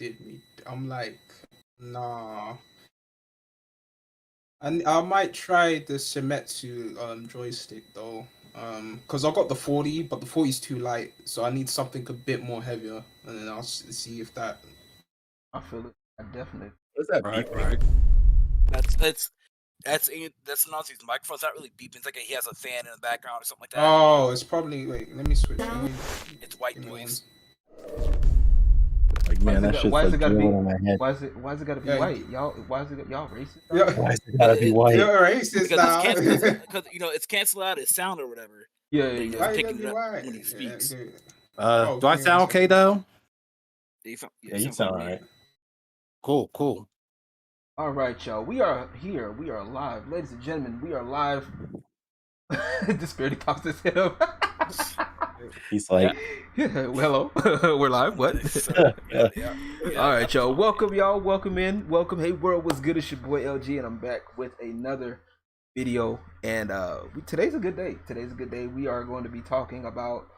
did me. I'm like, nah. And I might try the Shoutout joystick though. Because I got the 40, but the 40 is too light, so I need something a bit more heavier, and then I'll see if that. I feel it. I definitely. What's that Right, beeping? right. That's Nazi's microphone's not really beeping. It's like he has a fan in the background or something like that. Oh, it's probably. Wait, let me switch. It's white give me noise. Like, man, that shit's Why is like it gotta be? drilling in my head. Why is it gotta be Yeah. white? Y'all, why is it y'all racist? Yeah. Why is it gotta be white? You're racist now. Because it's canceled out his sound or whatever. Yeah, But he's yeah. Why just you picking gotta it be up white? when he speaks. Oh, Do I give me sound a okay second. though? Yeah, you sound alright. Cool. All right, y'all. We are here. We are live, ladies and gentlemen. We are live. Disparity talks to him. He's like, Yeah, well, hello. We're live. What? Yeah. All right, y'all. Welcome, y'all. Welcome in. Welcome. Hey, world. What's good? It's your boy LG, and I'm back with another video. And today's a good day. Today's a good day. We are going to be talking about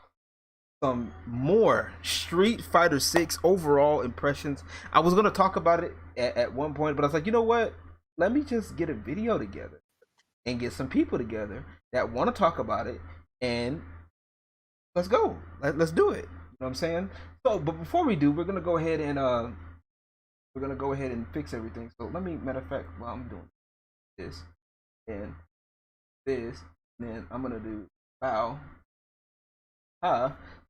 some more Street Fighter 6 overall impressions. I was going to talk about it at one point, but I was like, you know what? Let me just get a video together and get some people together that want to talk about it, and let's go. Let's do it. You know what I'm saying? So, but before we do, we're gonna go ahead and fix everything. So let me, matter of fact, while I'm doing this and this, then I'm gonna do bow.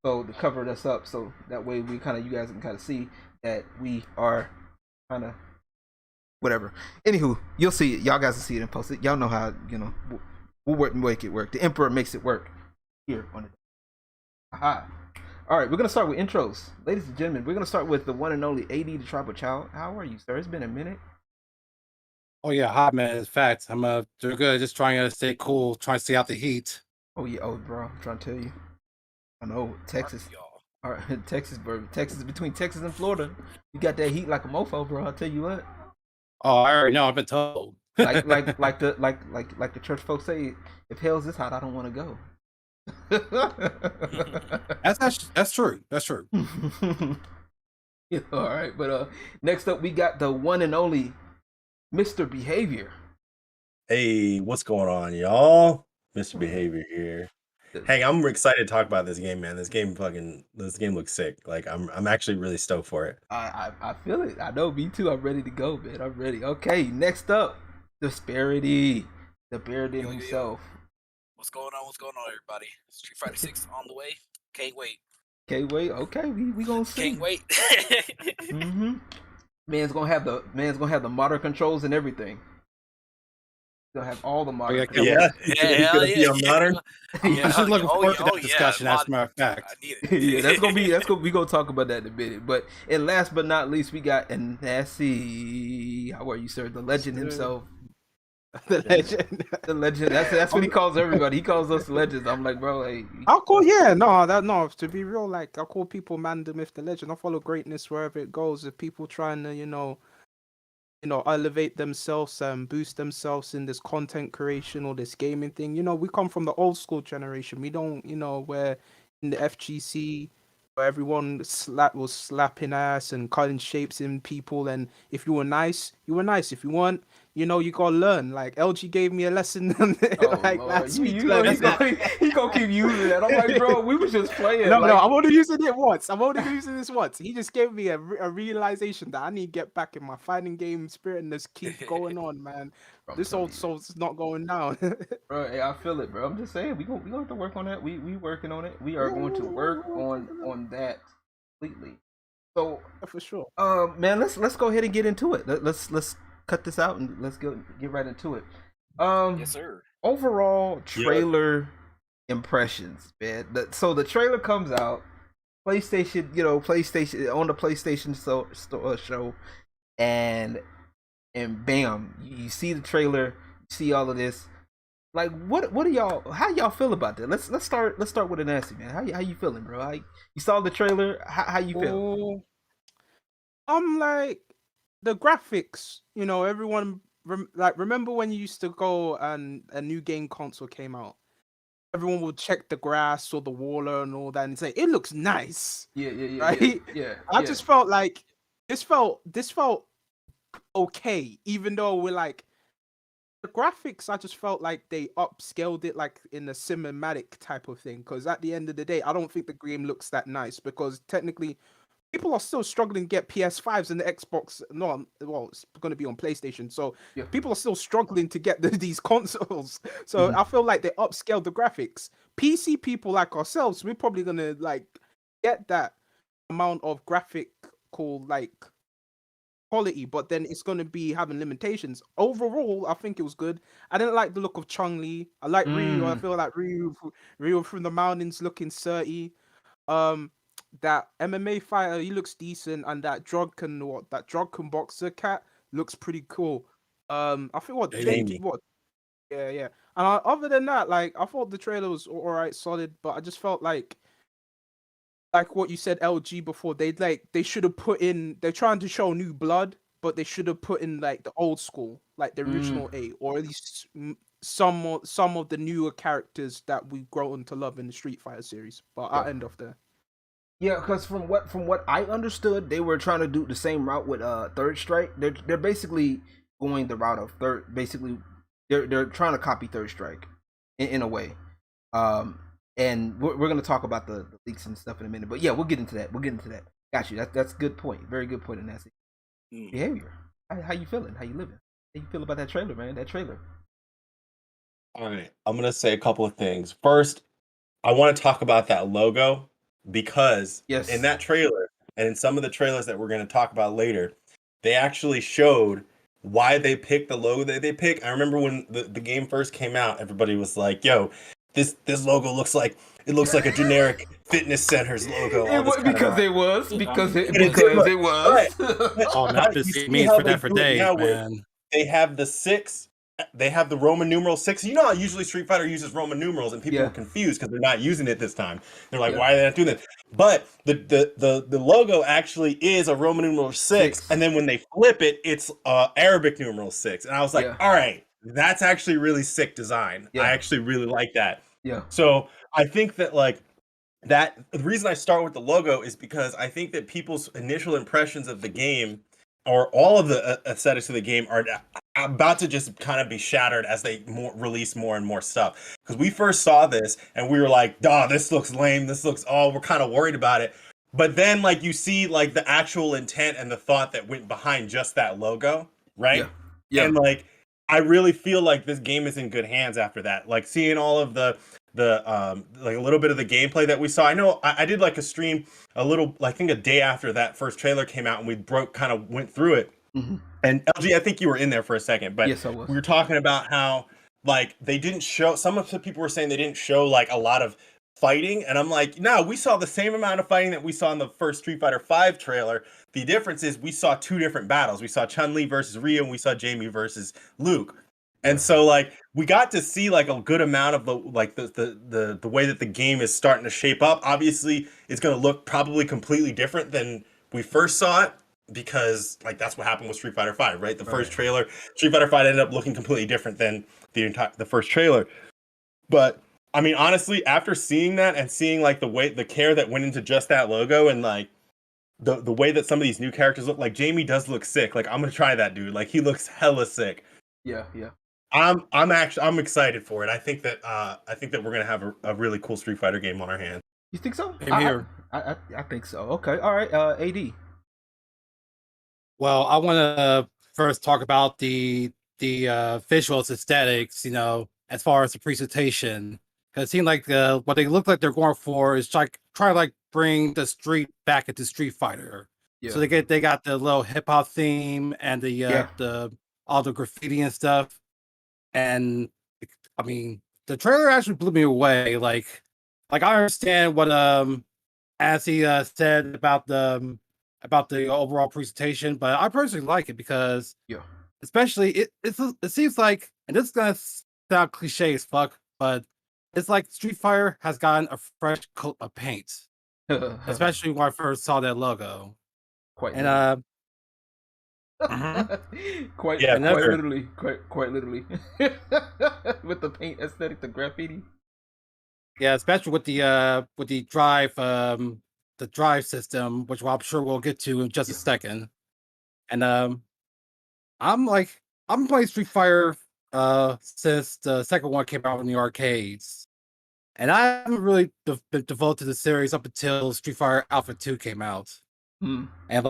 So to cover this up, so that way you guys can kind of see that we are kind of whatever. Anywho, you'll see it. Y'all guys will see it and post it. Y'all know how, we'll make it work. The Emperor makes it work here on it. Aha. All right, we're going to start with intros. Ladies and gentlemen, we're going to start with the one and only AD, the Tribal Child. How are you, sir? It's been a minute. Oh yeah, hot man. In fact, I'm doing good. Just trying to stay cool, trying to stay out the heat. Oh, yeah. Oh, bro, I'm trying to tell you. I know, Texas. All right, Texas, bro. Texas, between Texas and Florida, you got that heat like a mofo, bro. I'll tell you what. Oh, I already know. I've been told. like the church folks say, if hell's this hot, I don't want to go. That's true. That's true. Yeah, all right, but next up we got the one and only Mr. Behavior. hey, what's going on, y'all? Mr. Behavior here. Hey, I'm excited to talk about this game, man. This game looks sick. Like, I'm actually really stoked for it. I feel it. I know, me too. I'm ready to go, man. I'm ready. Okay, next up, Disparity, the Bearded himself. What's going on, everybody? Street Fighter 6 on the way. Can't wait. Okay, we gonna see. Can't wait. Mm-hmm. Man's gonna have the modern controls and everything. Gonna have all the modern. Yeah. Be on modern. I'm just looking forward to that discussion. As a matter of fact, I need it. Yeah, that's gonna we gonna talk about that in a minute. But and last but not least, we got Dynasty. How are you, sir? The legend himself. The legend. That's what he calls everybody. He calls us legends. I'm like, bro, hey. I'll call, no. To be real, like I'll call people man the myth, the legend. I follow greatness wherever it goes. If people trying to, elevate themselves and boost themselves in this content creation or this gaming thing, we come from the old school generation. We don't, where in the FGC where everyone was slapping ass and cutting shapes in people, and if you were nice, you were nice. If you weren't, you gotta learn. Like LG gave me a lesson last week. He gonna keep using that. I'm like, bro, we was just playing. No, I'm only using it once. I'm only using this once. He just gave me a realization that I need to get back in my fighting game spirit and just keep going on, man. This old soul's not going down. Bro, hey, I feel it, bro. I'm just saying, we gonna have to work on that. We working on it. We are going to work on that completely. So for sure. Man, let's go ahead and get into it. Let's cut this out and let's get right into it. Yes, sir. Overall trailer impressions, man. So the trailer comes out, PlayStation on the PlayStation show, and bam, you see the trailer, you see all of this. Like, what are y'all? How y'all feel about that? Let's start with a Nancy, man. How you feeling, bro? You saw the trailer. How you feel? I'm like the graphics. Everyone remember when you used to go and a new game console came out. Everyone would check the grass or the wall and all that and say it looks nice. Yeah. Right? Yeah. I just felt like this felt okay, even though we're like the graphics. I just felt like they upscaled it like in a cinematic type of thing. Because at the end of the day, I don't think the game looks that nice because technically people are still struggling to get PS5s and the Xbox. No, well, it's going to be on PlayStation. So Yeah. people are still struggling to get these consoles. So I feel like they upscaled the graphics. PC people like ourselves, we're probably going to like get that amount of graphical like quality, but then it's going to be having limitations. Overall, I think it was good. I didn't like the look of Chun-Li. I like Ryu. I feel like Ryu from the mountains looking 30. That MMA fighter, he looks decent, and that drunken boxer cat looks pretty cool. I think Jamie. yeah. And other than that, like I thought the trailer was all right, solid, but I just felt like what you said, LG before, they should have put in. They're trying to show new blood, but they should have put in like the old school, like the original eight, or at least some of the newer characters that we've grown to love in the Street Fighter series. But I'll end off there. Yeah, because from what I understood, they were trying to do the same route with Third Strike. They're basically going the route of third. Basically, they're trying to copy Third Strike in a way. And we're gonna talk about the leaks and stuff in a minute. But yeah, we'll get into that. Got you. That's a good point. Very good point in that behavior. How you feeling? How you living? How you feel about that trailer, man? That trailer. All right, I'm gonna say a couple of things. First, I want to talk about that logo because Yes. in that trailer and in some of the trailers that we're going to talk about later, they actually showed why they picked the logo that they picked. I remember when the game first came out, everybody was like, "Yo, this logo looks like a generic fitness center's logo." Because it was. Right. Oh, man, I've been seeing memes for that for days, man. They have the 6. They have the Roman numeral 6. You know how usually Street Fighter uses Roman numerals, and people are confused because they're not using it this time. They're like, "Why are they not doing that?" But the logo actually is a Roman numeral 6, and then when they flip it, it's Arabic numeral 6. And I was like, "All right, that's actually really sick design. I actually really like that." Yeah. So I think that the reason I start with the logo is because I think that people's initial impressions of the game, or all of the aesthetics of the game, are about to just kind of be shattered as they release more and more stuff. Because we first saw this and we were like, "Duh, this looks lame. We're kind of worried about it." But then you see the actual intent and the thought that went behind just that logo, right? Yeah. And I really feel like this game is in good hands after that. Like seeing all of the a little bit of the gameplay that we saw. I know I did a stream I think a day after that first trailer came out, and we went through it. And LG, I think you were in there for a second, but yes, I was. We were talking about how they didn't show. Some of the people were saying they didn't show a lot of fighting, and I'm like, no, we saw the same amount of fighting that we saw in the first Street Fighter V trailer. The difference is we saw 2 different battles. We saw Chun-Li versus Ryu, and we saw Jamie versus Luke. And so we got to see a good amount of the way that the game is starting to shape up. Obviously, it's going to look probably completely different than we first saw it, because that's what happened with Street Fighter V, right? The first trailer, Street Fighter V ended up looking completely different than the first trailer. But I mean, honestly, after seeing that and seeing the care that went into just that logo, and the way that some of these new characters look, Jamie does look sick. I'm gonna try that dude. He looks hella sick. Yeah. I'm excited for it. I think that we're gonna have a really cool Street Fighter game on our hands. You think so? Same here. I think so. Okay. All right. AD. Well, I want to first talk about the visuals, aesthetics. As far as the presentation, because it seemed like what they look like they're going for is try to bring the street back into Street Fighter. Yeah. So they got the little hip hop theme and the all the graffiti and stuff. And I mean, the trailer actually blew me away. I understand what Assy said about the overall presentation, but I personally like it because especially it seems like, and this is gonna sound cliche as fuck, but it's like Street Fighter has gotten a fresh coat of paint, especially when I first saw that logo. Quite literally with the paint aesthetic, the graffiti. Yeah, especially with the drive system, which I'm sure we'll get to in just a second. And I'm playing Street Fighter since the second one came out in the arcades. And I haven't really been devoted to the series up until Street Fighter Alpha 2 came out. Hmm. And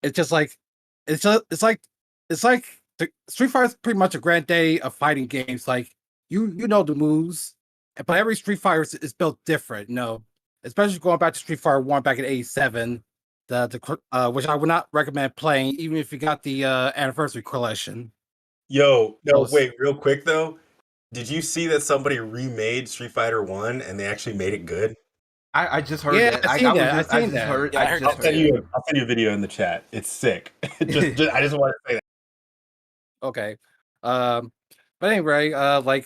it's just like it's like Street Fighter is pretty much a granddaddy of fighting games. Like you know the moves, but every Street Fighter is built different. Especially going back to Street Fighter 1 back in '87, which I would not recommend playing, even if you got the anniversary collection. Yo, no, wait, real quick though. Did you see that somebody remade Street Fighter 1 and they actually made it good? I just heard Yeah, that. I seen that. I just heard. Yeah, I heard I'll send you a video in the chat. It's sick. I just want to say that. Okay. But anyway, like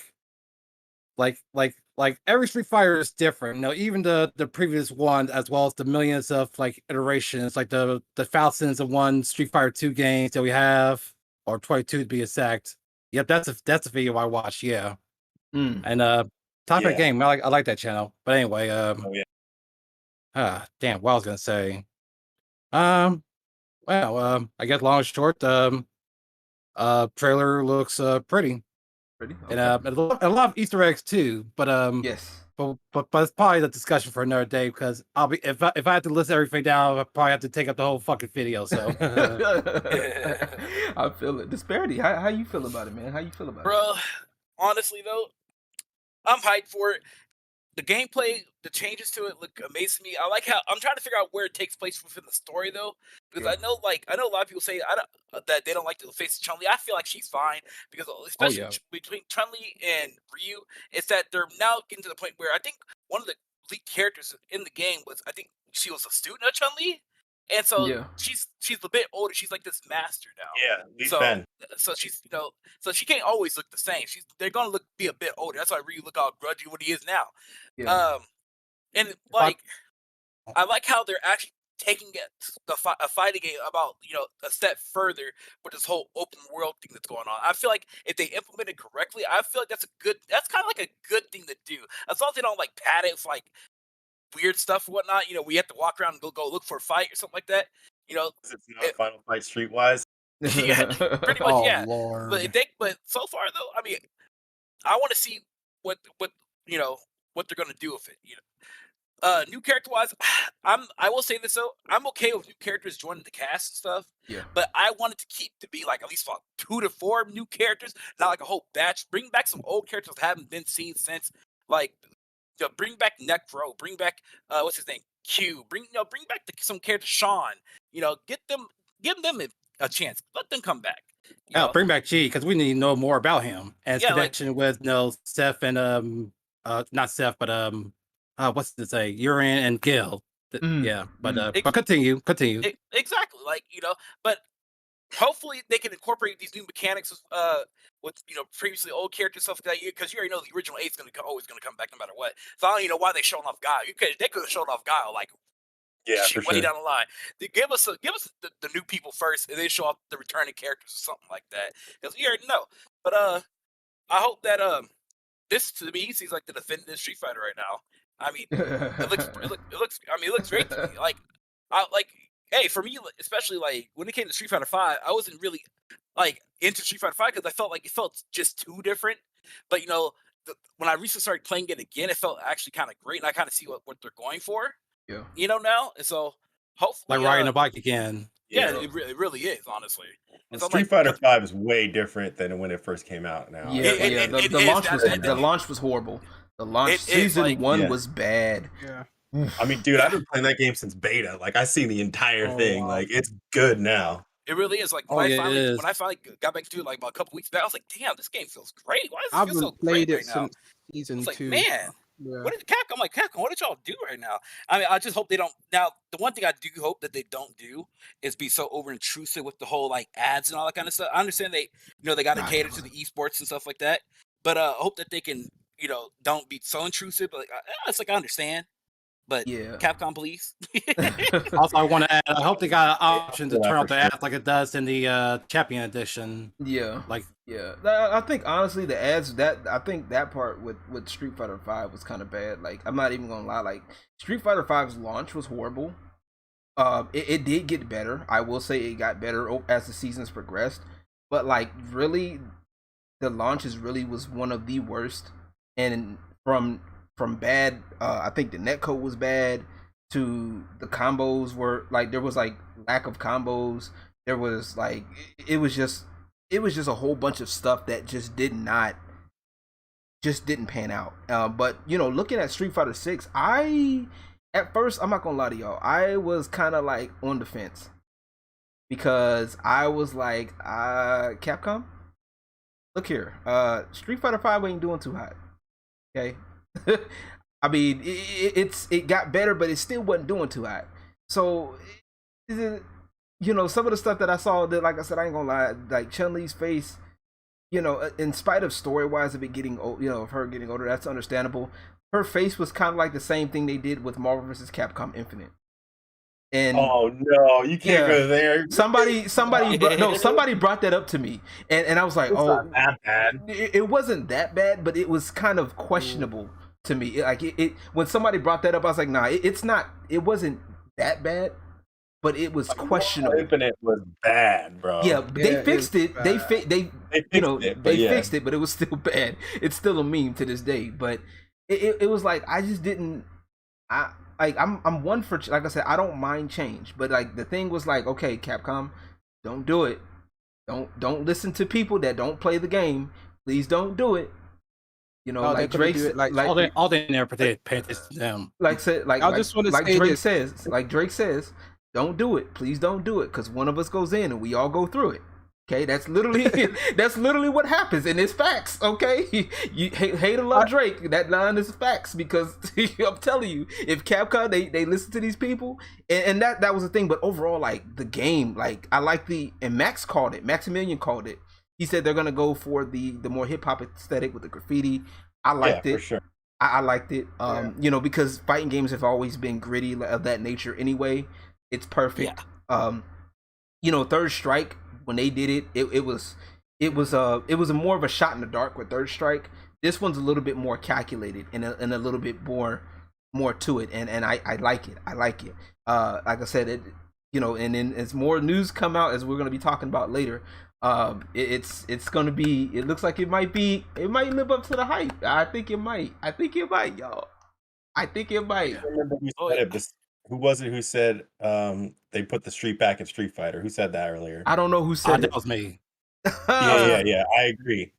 every Street Fighter is different. Even the previous one, as well as the millions of like iterations, like the thousands of one Street Fighter 2 games that we have, or 22 to be exact. Yep, that's a video I watched. Yeah, and top of the game. I like that channel. But anyway, damn, what I was gonna say. Well, I guess long and short, trailer looks pretty. Okay. And a lot of Easter eggs too, but Yes. but it's probably the discussion for another day, because I'll be if I had to list everything down, I probably have to take up the whole fucking video. So I feel it. Disparity. How you feel about it, man? How you feel about it? Bro, honestly though, I'm hyped for it. The gameplay, the changes to it look amazing to me. I like how I'm trying to figure out where it takes place within the story though, because I know a lot of people say that they don't like the face of Chun-Li. I feel like she's fine because especially between Chun-Li and Ryu, it's that they're now getting to the point where I think one of the lead characters in the game was, I think she was a student of Chun-Li, and so she's a bit older. She's like this master now. Yeah, Lee So she's so she can't always look the same. They're gonna be a bit older. That's why Ryu look all grudgy what he is now. Yeah. And like I like how they're actually taking it a fighting game about a step further with this whole open world thing that's going on. I feel like if they implement it correctly, I feel like that's kind of like a good thing to do. As long as they don't like pad it with like weird stuff and whatnot. We have to walk around and go look for a fight or something like that. It's not Final Fight Streetwise. Yeah, pretty much. Yeah. Lord. But so far though, I mean, I want to see what they're gonna do with it. New character wise, I will say this though, I'm okay with new characters joining the cast and stuff. Yeah. But I want it to be like at least about 2 to 4 new characters, not like a whole batch. Bring back some old characters that haven't been seen since, like bring back Necro, bring back what's his name, Q, bring back some characters, Sean. Give them a chance. Let them come back. Bring back G, because we need to know more about him as connection with Seth and not Seth, but what's to say, Urine and Gil. Yeah, but continue. Exactly, but hopefully they can incorporate these new mechanics with previously old characters, stuff like that, because you already know the original 8's always gonna come back no matter what. So I don't even know why they showing off Guile. They could have shown off Guile like way down the line. They give us the new people first, and they show off the returning characters or something like that, because you already know. But I hope that this to me seems like the definitive Street Fighter right now. I mean, it looks great to me. Hey, for me, especially like when it came to Street Fighter 5, I wasn't really like into Street Fighter 5 because I felt like it felt just too different. But when I recently started playing it again, it felt actually kind of great, and I kind of see what they're going for. Yeah. Now, and so hopefully, like riding a bike again. Yeah, it really is, honestly. And Street Fighter 5 is way different than when it first came out. Now, The launch was horrible. The launch season 1 was bad. Yeah. I mean, dude, I've been playing that game since beta. Like, I've seen the entire thing. Wow. Like, it's good now. It really is. Like when I finally got back to it, like about a couple weeks back, I was like, "Damn, this game feels great. Why does it feel so great right now?" Season 2. Man, what did Capcom? I'm like, Capcom, what did y'all do right now? I mean, I just hope they don't. Now, the one thing I do hope that they don't do is be so over intrusive with the whole like ads and all that kind of stuff. I understand they got to cater to the esports and stuff like that, but I hope that they can, don't be so intrusive. But it's like I understand. But Capcom, please. Also, I want to add, I hope they got an option to turn off the ads like it does in the Champion Edition. Yeah. I think honestly the ads that part with Street Fighter 5 was kind of bad. Like, I'm not even gonna lie. Like, Street Fighter 5's launch was horrible. It did get better. I will say it got better as the seasons progressed. But like really, the launches really was one of the worst. And from bad, I think the netcode was bad. To the combos were like there was like lack of combos. There was like it was just a whole bunch of stuff that just didn't pan out. But looking at Street Fighter 6, at first, I'm not gonna lie to y'all, I was kind of like on the fence because I was like, Capcom, look here, Street Fighter 5 ain't doing too hot, okay? I mean, it got better, but it still wasn't doing too hot. So, some of the stuff that I saw, that like I said, I ain't gonna lie, like Chun-Li's face, in spite of story wise of it getting old, of her getting older, that's understandable. Her face was kind of like the same thing they did with Marvel vs. Capcom Infinite. And oh no, you can't go there. Somebody brought that up to me, and I was like, it's not that bad. It wasn't that bad, but it was kind of questionable to me. Like it when somebody brought that up, I was like, nah, it's not. It wasn't that bad, but it was questionable. Infinite was bad, bro. Yeah, they fixed it. They fixed it, but it was still bad. It's still a meme to this day, but. It was like I just didn't. I'm one for, like I said, I don't mind change, but like the thing was like, okay, Capcom, don't do it. Don't listen to people that don't play the game. Please don't do it. Like Drake, all they never pay attention to them. Like Drake says, don't do it. Please don't do it, because one of us goes in and we all go through it. Okay, that's literally what happens, and it's facts. Okay, you hate or love Drake, that line is facts, because I'm telling you, if Capcom they listen to these people, and that was the thing. But overall, like the game, like I like and Maximilian called it. He said they're gonna go for the more hip hop aesthetic with the graffiti. I liked it. For sure. I liked it. Because fighting games have always been gritty of that nature anyway. It's perfect. Yeah. Third Strike. When they did it, it was a more of a shot in the dark with Third Strike. This one's a little bit more calculated and a little bit more to it, and I like it. Like I said, it and then as more news come out, as we're gonna be talking about later, it's gonna be. It looks like it might live up to the hype. I think it might, y'all. I think it might. I remember who said it. Who was it who said they put the street back in Street Fighter? Who said that earlier? I don't know who said it. That was me. Yeah. I agree.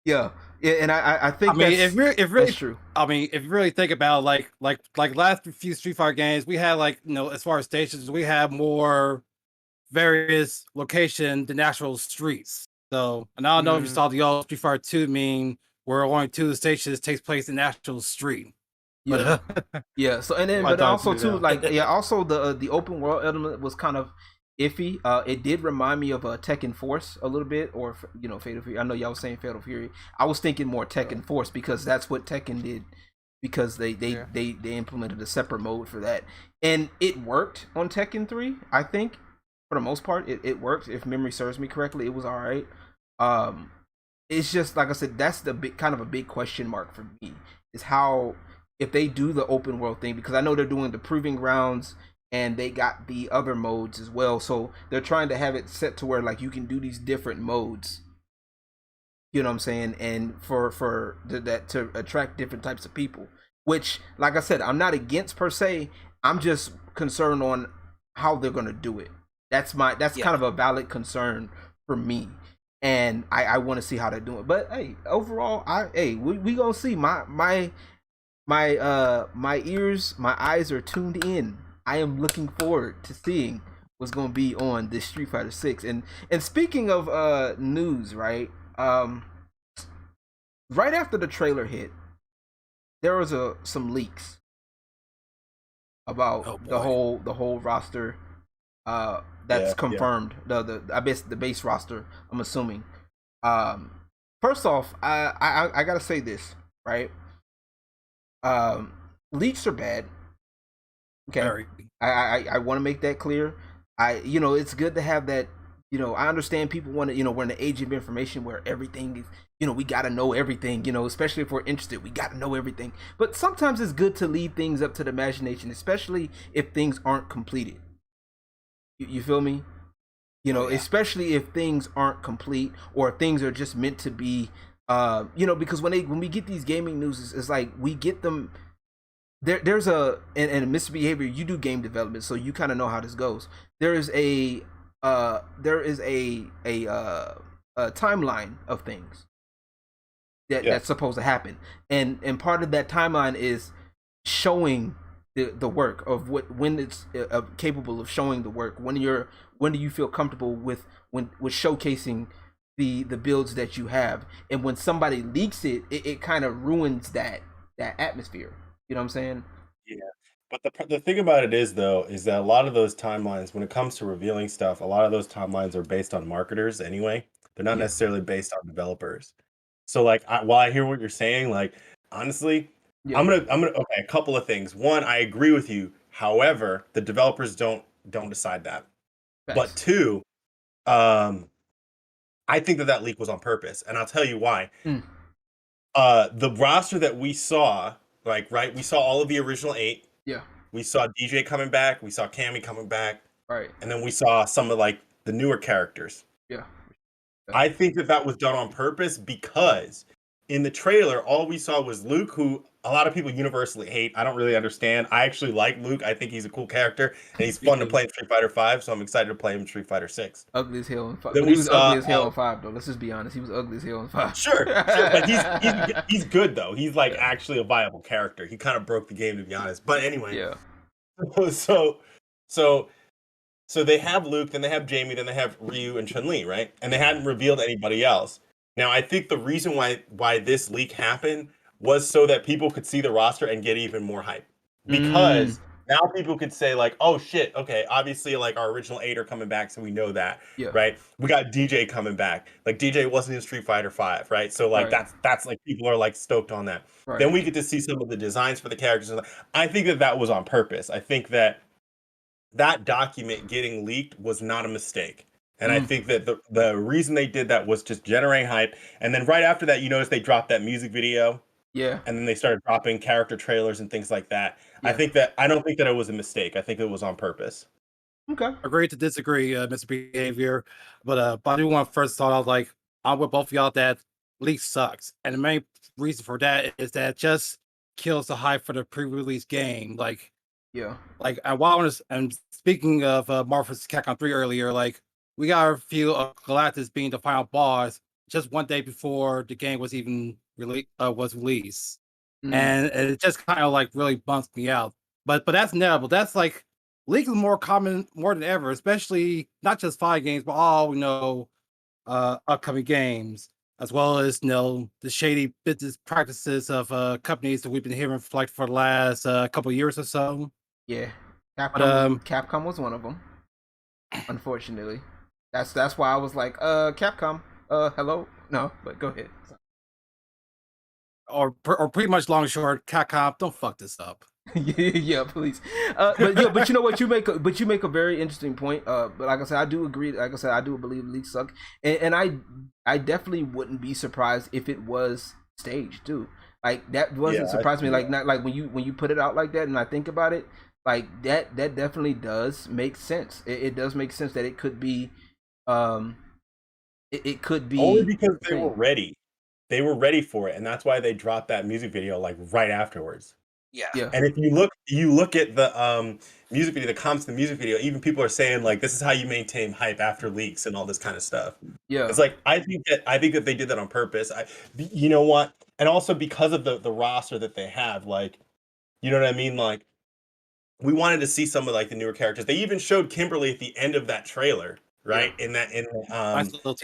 Yeah, and I think if really that's true. I mean, if you really think about like last few Street Fighter games, we had as far as stations, we have more various location than actual streets. So, and I don't know if you saw the old Street Fighter 2 meme where only 2 of the stations takes place in the actual street. Yeah, yeah. So but also too, also the open world element was kind of iffy. It did remind me of Tekken Force a little bit, or Fatal Fury. I know y'all was saying Fatal Fury. I was thinking more Tekken Force because that's what Tekken did, because they implemented a separate mode for that, and it worked on Tekken 3. I think for the most part it worked. If memory serves me correctly, it was all right. It's just like I said, that's the kind of a big question mark for me, is how. If they do the open world thing, because I know they're doing the Proving Grounds and they got the other modes as well, so they're trying to have it set to where like you can do these different modes. You know what I'm saying? And for that to attract different types of people. Which, like I said, I'm not against per se. I'm just concerned on how they're gonna do it. That's kind of a valid concern for me. And I want to see how they're doing. But hey, overall, we gonna see. My ears, my eyes are tuned in. I am looking forward to seeing what's gonna be on this Street Fighter 6. And speaking of news, right? Right after the trailer hit, there was some leaks about the whole roster. That's confirmed. The base roster, I'm assuming. First off, I gotta say this, right? Leaks are bad. Okay. Very. I want to make that clear. It's good to have that. I understand people want to, we're in the age of information where everything is, we got to know everything, especially if we're interested, we got to know everything. But sometimes it's good to leave things up to the imagination, especially if things aren't completed. You feel me? You know, especially if things aren't complete or if things are just meant to be. You know, because when we get these gaming news, it's like we get them. There's a and misbehavior. You do game development, so you kind of know how this goes. There is a timeline of things that's supposed to happen, and part of that timeline is showing the work of when it's capable of showing the work. When do you feel comfortable with showcasing the builds that you have, and when somebody leaks it kind of ruins that atmosphere. You know what I'm saying? Yeah. But the thing about it is though, is that a lot of those timelines, when it comes to revealing stuff, a lot of those timelines are based on marketers anyway. They're not necessarily based on developers. So like, while I hear what you're saying, like honestly, I'm gonna okay, a couple of things. One, I agree with you. However, the developers don't decide that. Facts. But two, I think that leak was on purpose, and I'll tell you why. The roster that we saw, like, right, we saw all of the original 8. Yeah. We saw DJ coming back. We saw Cammy coming back. Right. And then we saw some of like the newer characters. Yeah. I think that was done on purpose because in the trailer, all we saw was Luke, who a lot of people universally hate. I don't really understand. I actually like Luke. I think he's a cool character and he's fun to play in Street Fighter 5. So I'm excited to play him in Street Fighter 6. Ugly as hell in 5. Then But he was ugly as hell in 5 though. Let's just be honest. He was ugly as hell in 5. Sure. But he's good though. He's like actually a viable character. He kind of broke the game, to be honest. But anyway. Yeah. So they have Luke, then they have Jamie, then they have Ryu and Chun-Li, right? And they hadn't revealed anybody else. Now, I think the reason why this leak happened was so that people could see the roster and get even more hype. Because now people could say like, oh shit, okay, obviously like our original 8 are coming back, so we know that, right? We got DJ coming back. Like DJ wasn't in Street Fighter 5, right? So like that's like people are like stoked on that. Right. Then we get to see some of the designs for the characters. I think that was on purpose. I think that document getting leaked was not a mistake. And I think that the reason they did that was just generate hype. And then right after that, you notice they dropped that music video. Yeah. And then they started dropping character trailers and things like that. Yeah. I don't think that it was a mistake. I think it was on purpose. Okay. Agree to disagree, Mr. Behavior. But I do want to first start out like I'm with both of y'all that leak sucks. And the main reason for that is that it just kills the hype for the pre-release game. Like, and speaking of Marvel vs. Capcom 3 earlier, like we got a feel of Galactus being the final boss just one day before the game was even released. And it just kind of like really bumps me out. But that's inevitable. That's like leaks is more common more than ever, especially not just fighting games, but all upcoming games, as well as the shady business practices of companies that we've been hearing for the last couple of years or so. Yeah, Capcom was one of them. Unfortunately, that's why I was like, Capcom, hello, no, but go ahead. Or pretty much long and short, Capcom, don't fuck this up. Yeah, please. But you know what, you make a very interesting point. But like I said, I do agree. Like I said, I do believe leaks suck, and I definitely wouldn't be surprised if it was staged too. Like that wasn't surprising me. Like not like when you put it out like that, and I think about it, like that definitely does make sense. It does make sense that it could be, it could be only because they were ready. They were ready for it, and that's why they dropped that music video like right afterwards. Yeah. And if you look at the music video, the comments in the music video, even people are saying like this is how you maintain hype after leaks and all this kind of stuff. Yeah. It's like I think that they did that on purpose. You know what? And also because of the roster that they have, like, you know what I mean? Like we wanted to see some of like the newer characters. They even showed Kimberly at the end of that trailer. Right, in the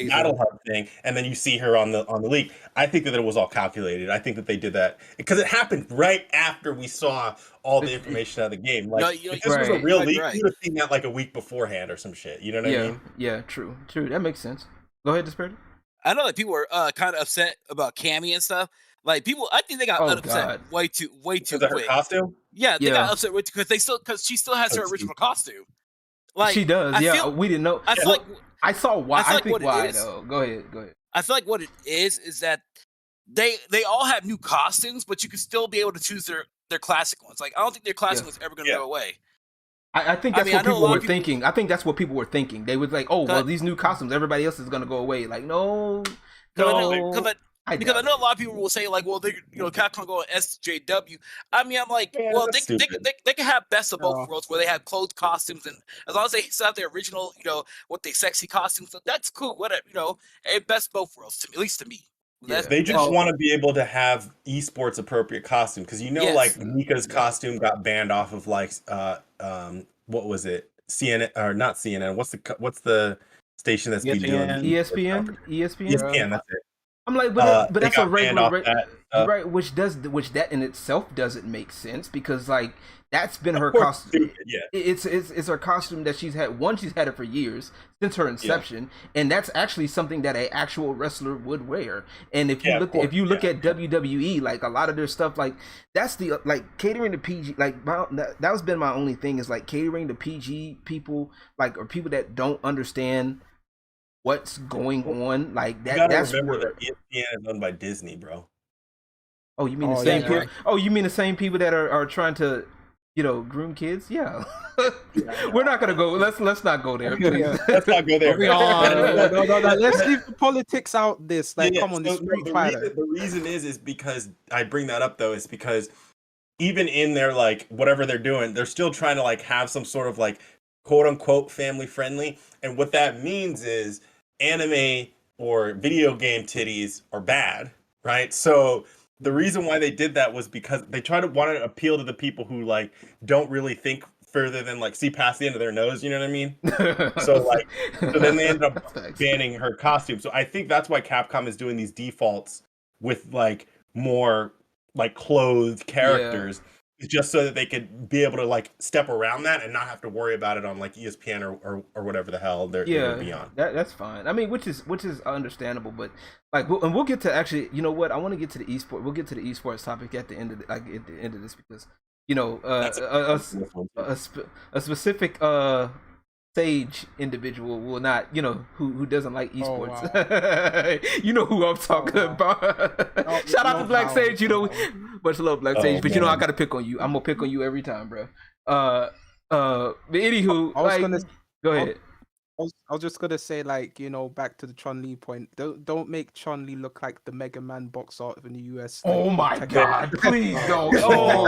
Battle Hub thing, and then you see her on the leak. I think that it was all calculated. I think that they did that because it happened right after we saw all the information out of the game. Like if this was a real leak, you would have seen that like a week beforehand or some shit. You know what I mean? Yeah, true. That makes sense. Go ahead, Disparity. I know that people were kind of upset about Cammy and stuff. Like people, I think they got upset way too quick. Her costume? Yeah, they got upset because she still has her original costume. Like, she does, we didn't know. I saw why. I think why though. Go ahead. I feel like what it is that they all have new costumes, but you can still be able to choose their classic ones. Like I don't think their classic one's ever gonna go away. I think I that's mean, I what know a people lot were of people- thinking. I think that's what people were thinking. They was like, "Oh, well, Cut. these new costumes, everybody else is gonna go away." Like, no, Because no, I because I doubt know it. a lot of people will say like, well, they Capcom go on SJW. I mean, I'm like, Yeah, well, that's they stupid. can have best of both Yeah. worlds where they have clothes costumes, and as long as they still have their original, what they sexy costumes, so that's cool. Whatever, best of both worlds to me, at least to me. Yeah. They just want to be able to have esports appropriate costume because Yes. like Mika's costume got banned off of like what was it, CNN or not CNN? What's the station that's been doing ESPN. ESPN? That's it. I'm like, but They that's a got banned regular, off that you're stuff. right? Which that in itself doesn't make sense because like that's been her Of course, costume. stupid, yeah. It's her costume that she's had. One, she's had it for years since her inception, and that's actually something that a actual wrestler would wear. And if you Yeah, of look course, if you look yeah. at WWE, like a lot of their stuff, like that's the like catering to PG. Like that has been my only thing is like catering to PG people, like or people that don't understand what's going on. Like You that. gotta That's remember where. that ESPN is owned by Disney, bro. Oh, you mean the Oh, same yeah, people? right. Oh, you mean the same people that are trying to, groom kids? Yeah. We're not gonna go. Let's not go there, please. Let's not go there. Moving on. No, let's leave the politics out. This like, come on, the so Street Fighter. the reason is because I bring that up though is because even in their like whatever they're doing, they're still trying to like have some sort of like quote unquote family friendly, and what that means is anime or video game titties are bad, right? So the reason why they did that was because they want to appeal to the people who like don't really think further than like see past the end of their nose, you know what I mean? So then they ended up banning her costume. So I think that's why Capcom is doing these defaults with like more like clothed characters, just so that they could be able to like step around that and not have to worry about it on like ESPN or whatever the hell they're gonna be on. That's fine. I mean, which is understandable, but like, we'll get to actually. You know what? I want to get to the esport. We'll get to the esports topic at the end of this because a specific Sage individual will not, who doesn't like esports. wow. You know who I'm talking about. Shout out to Black Sage. Much love, Black Sage. But I gotta pick on you. I'm gonna pick on you every time, bro. But anywho, go ahead. I was just gonna say, like, back to the Chun-Li point. Don't make Chun-Li look like the Mega Man box art in the US. Like, Oh my God! Please don't. Oh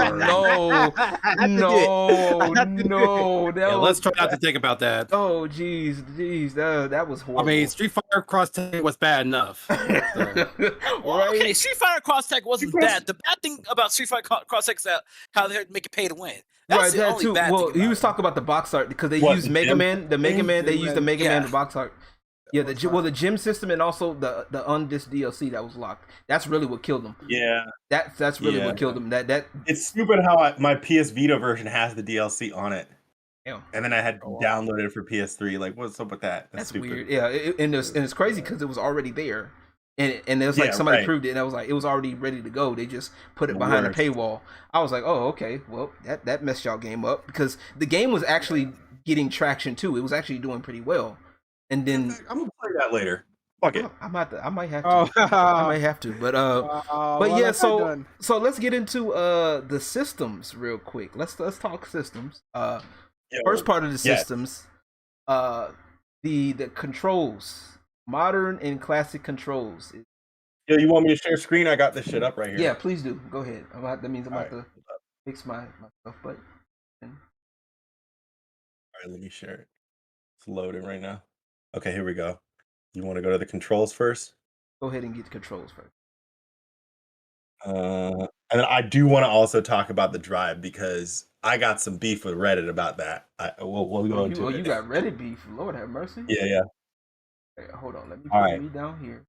no! Yeah, let's try not to think about that. Oh jeez, that was horrible. I mean, Street Fighter Cross Tag was bad enough. Well, okay, Street Fighter Cross Tag wasn't bad. The bad thing about Street Fighter Cross Tag is that how they make it pay to win. That's the only bad thing. Well, he was talking about the box art because they used Mega Man. The Mega Man. They used the Mega Man box art. Yeah, the gym system and also the Undisc DLC that was locked. That's really what killed them. Yeah, that's really what killed them. That it's stupid how my PS Vita version has the DLC on it. Yeah. And then I had downloaded it for PS3. Like, what's up with that? That's stupid. Weird. Yeah, and it's crazy because it was already there, and it was like somebody proved it, and I was like, it was already ready to go. They just put it behind a paywall. I was like, oh, okay, well, that messed y'all game up because the game was actually getting traction too. It was actually doing pretty well, and then I'm gonna play that later. Fuck it. I might have to. I might have to, but yeah. So let's get into the systems real quick. Let's talk systems. First part of the systems, the controls, modern and classic controls. Yeah, you want me to share screen? I got this shit up right here. Yeah, please do. Go ahead. That means I'm about to fix my stuff, but. All right, let me share it. It's loading right now. Okay, here we go. You want to go to the controls first? Go ahead and get the controls first. And then I do want to also talk about the drive because I got some beef with Reddit about that. We'll go into it. You got Reddit beef. Lord have mercy. Yeah. Okay, hold on. Let me put me down here.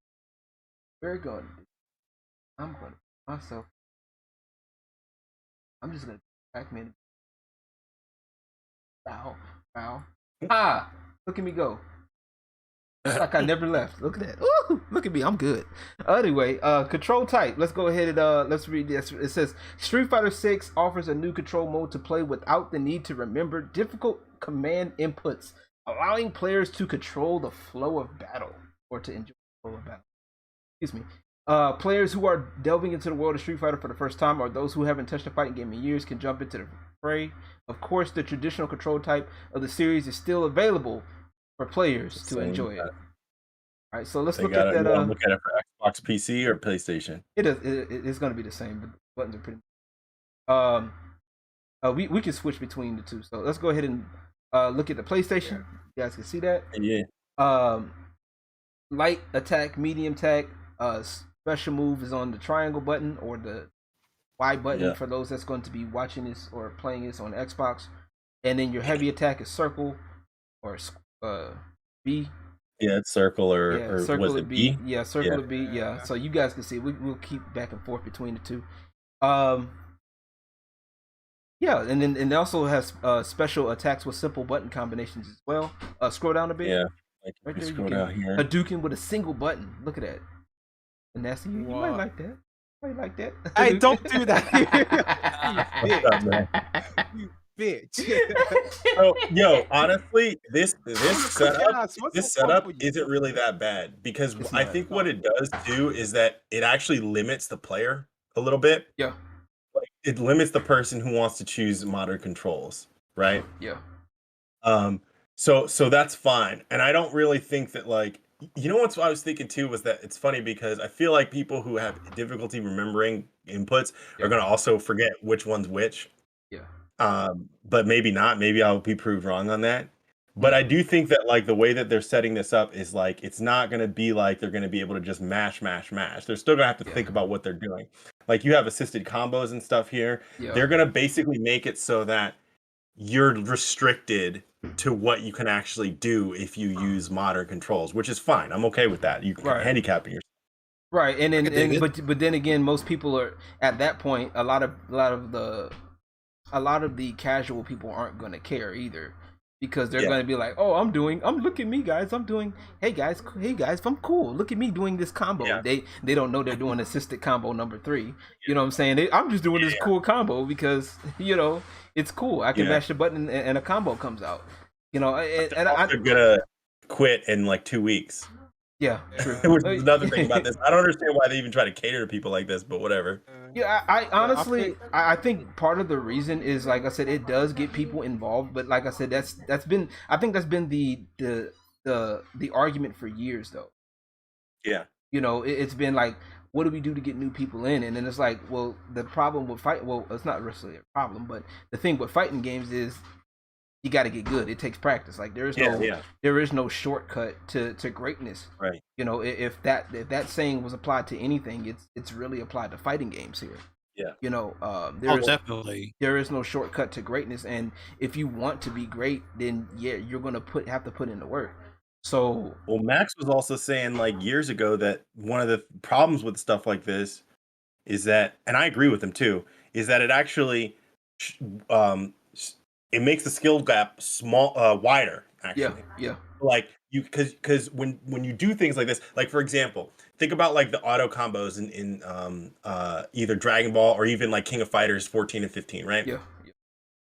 Very good. I'm going to myself. I'm just going to back me. Bow. Look at me go. Like I never left. Look at that. Ooh, look at me. I'm good. Anyway, control type. Let's go ahead and let's read this. It says Street Fighter 6 offers a new control mode to play without the need to remember difficult command inputs, allowing players to control the flow of battle or to enjoy the flow of battle. Excuse me. Players who are delving into the world of Street Fighter for the first time or those who haven't touched a fighting game in years can jump into the fray. Of course, the traditional control type of the series is still available for players to enjoy it. All right, so let's look at that. Look at it for Xbox, PC, or PlayStation. It's going to be the same. The buttons are pretty. We can switch between the two. So let's go ahead and look at the PlayStation. You guys can see that. Yeah. Light attack, medium attack. Special move is on the triangle button or the Y button for those that's going to be watching this or playing this on Xbox. And then your heavy attack is circle or B. Yeah, it's circle or circle was it B? Yeah, circle or B. Yeah. So you guys can see we'll keep back and forth between the two. Yeah, and then it also has special attacks with simple button combinations as well. Scroll down a bit. Yeah, like right you there, scroll down here. Hadouken with a single button. Look at that. And that's you might like that. You might like that. Hey, don't do that. You bitch. So, yo, honestly, this setup isn't really that bad because I think what it does too is that it actually limits the player a little bit. Yeah. Like, it limits the person who wants to choose modern controls, right? Yeah. So that's fine, and I don't really think that, like, you know what I was thinking too was that it's funny because I feel like people who have difficulty remembering inputs are going to also forget which one's which. Yeah. But maybe not. Maybe I'll be proved wrong on that. But I do think that, like, the way that they're setting this up is like it's not going to be like they're going to be able to just mash. They're still going to have to think about what they're doing. Like, you have assisted combos and stuff here. Yeah. They're going to basically make it so that you're restricted to what you can actually do if you use modern controls, which is fine. I'm okay with that. You can handicapping yourself. Right, but then again, most people are at that point. A lot of the casual people aren't going to care either, because they're going to be like, "Oh, look at me, guys. I'm doing. Hey guys, I'm cool. Look at me doing this combo." Yeah. They don't know they're doing assisted combo number 3. You know what I'm saying? I'm just doing this cool combo because it's cool. I can mash the button and a combo comes out. And I'm gonna quit in like 2 weeks. Yeah, true. Which is another thing about this. I don't understand why they even try to cater to people like this, but whatever. Yeah, I honestly, I think part of the reason is, like I said, it does get people involved. But like I said, that's been the argument for years, though. Yeah. It's been like, what do we do to get new people in? And then it's like, well, the problem with it's not necessarily a problem, but the thing with fighting games is you got to get good. It takes practice. Like there is no shortcut to greatness. Right. If that saying was applied to anything, it's really applied to fighting games here. Yeah. Definitely. There is no shortcut to greatness, and if you want to be great, then you're gonna have to put in the work. So, well, Max was also saying like years ago that one of the problems with stuff like this is that, and I agree with him too, is that it actually it makes the skill gap wider, actually. Yeah. Like because when you do things like this, like for example, think about like the auto combos in either Dragon Ball or even like King of Fighters 14 and 15, right? Yeah.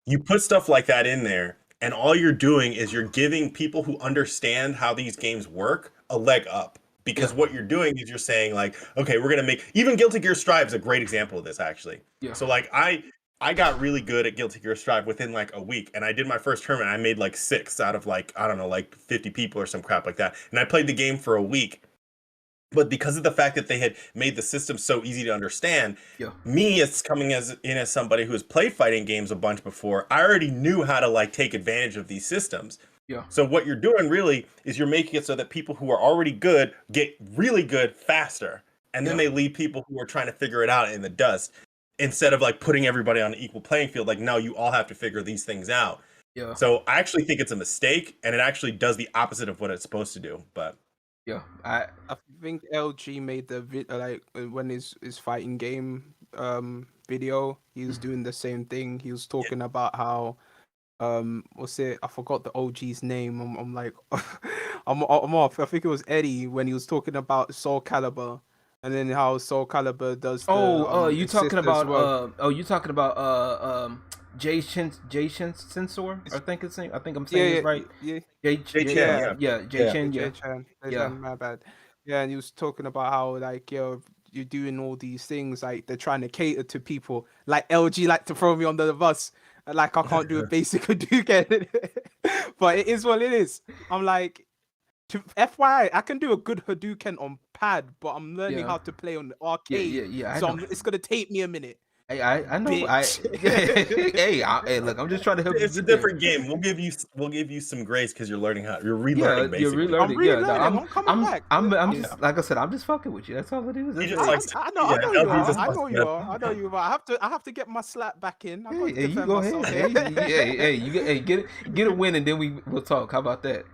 You put stuff like that in there, and all you're doing is you're giving people who understand how these games work a leg up. Because what you're doing is you're saying like, okay, we're gonna make even Guilty Gear Strive is a great example of this, actually. Yeah. So like I got really good at Guilty Gear Strive within like a week, and I did my first tournament. I made like 6 out of like, I don't know, like 50 people or some crap like that. And I played the game for a week. But because of the fact that they had made the system so easy to understand, me as coming as somebody who has played fighting games a bunch before, I already knew how to like take advantage of these systems. Yeah. So what you're doing really is you're making it so that people who are already good get really good faster. And then they leave people who are trying to figure it out in the dust. Instead of like putting everybody on an equal playing field, like, no, you all have to figure these things out. Yeah. So I actually think it's a mistake, and it actually does the opposite of what it's supposed to do. But I think LG made the like when his fighting game video, he was doing the same thing. He was talking about how what's it? I forgot the OG's name. I'm like I'm off. I think it was Eddie when he was talking about Soul Calibur. And then how Soul Calibur does. You talking about Jay Sensor? I think it's. I think I'm saying it right. Jay Chen. Jay Chen. My bad. Yeah, and he was talking about how like you're doing all these things like they're trying to cater to people. Like LG like to throw me under the bus. Like I can't do a basic Hadouken. But it is what it is. I'm like, FYI, I can do a good Hadouken on pad, but I'm learning how to play on the arcade. Yeah. So it's gonna take me a minute. Hey, I know. Bitch. Hey, look, I'm just trying to help you. It's a different game. We'll give you some grace because you're learning how you're relearning You're basically. relearning. I'm relearning. I'm coming back. I'm just like I said. I'm just fucking with you. That's all it is. You just like I know you are. I know you are. I know you are. I have to get my slap back in. I got to Hey, you defend go myself. ahead. Hey, get a win and then we'll talk. How about that?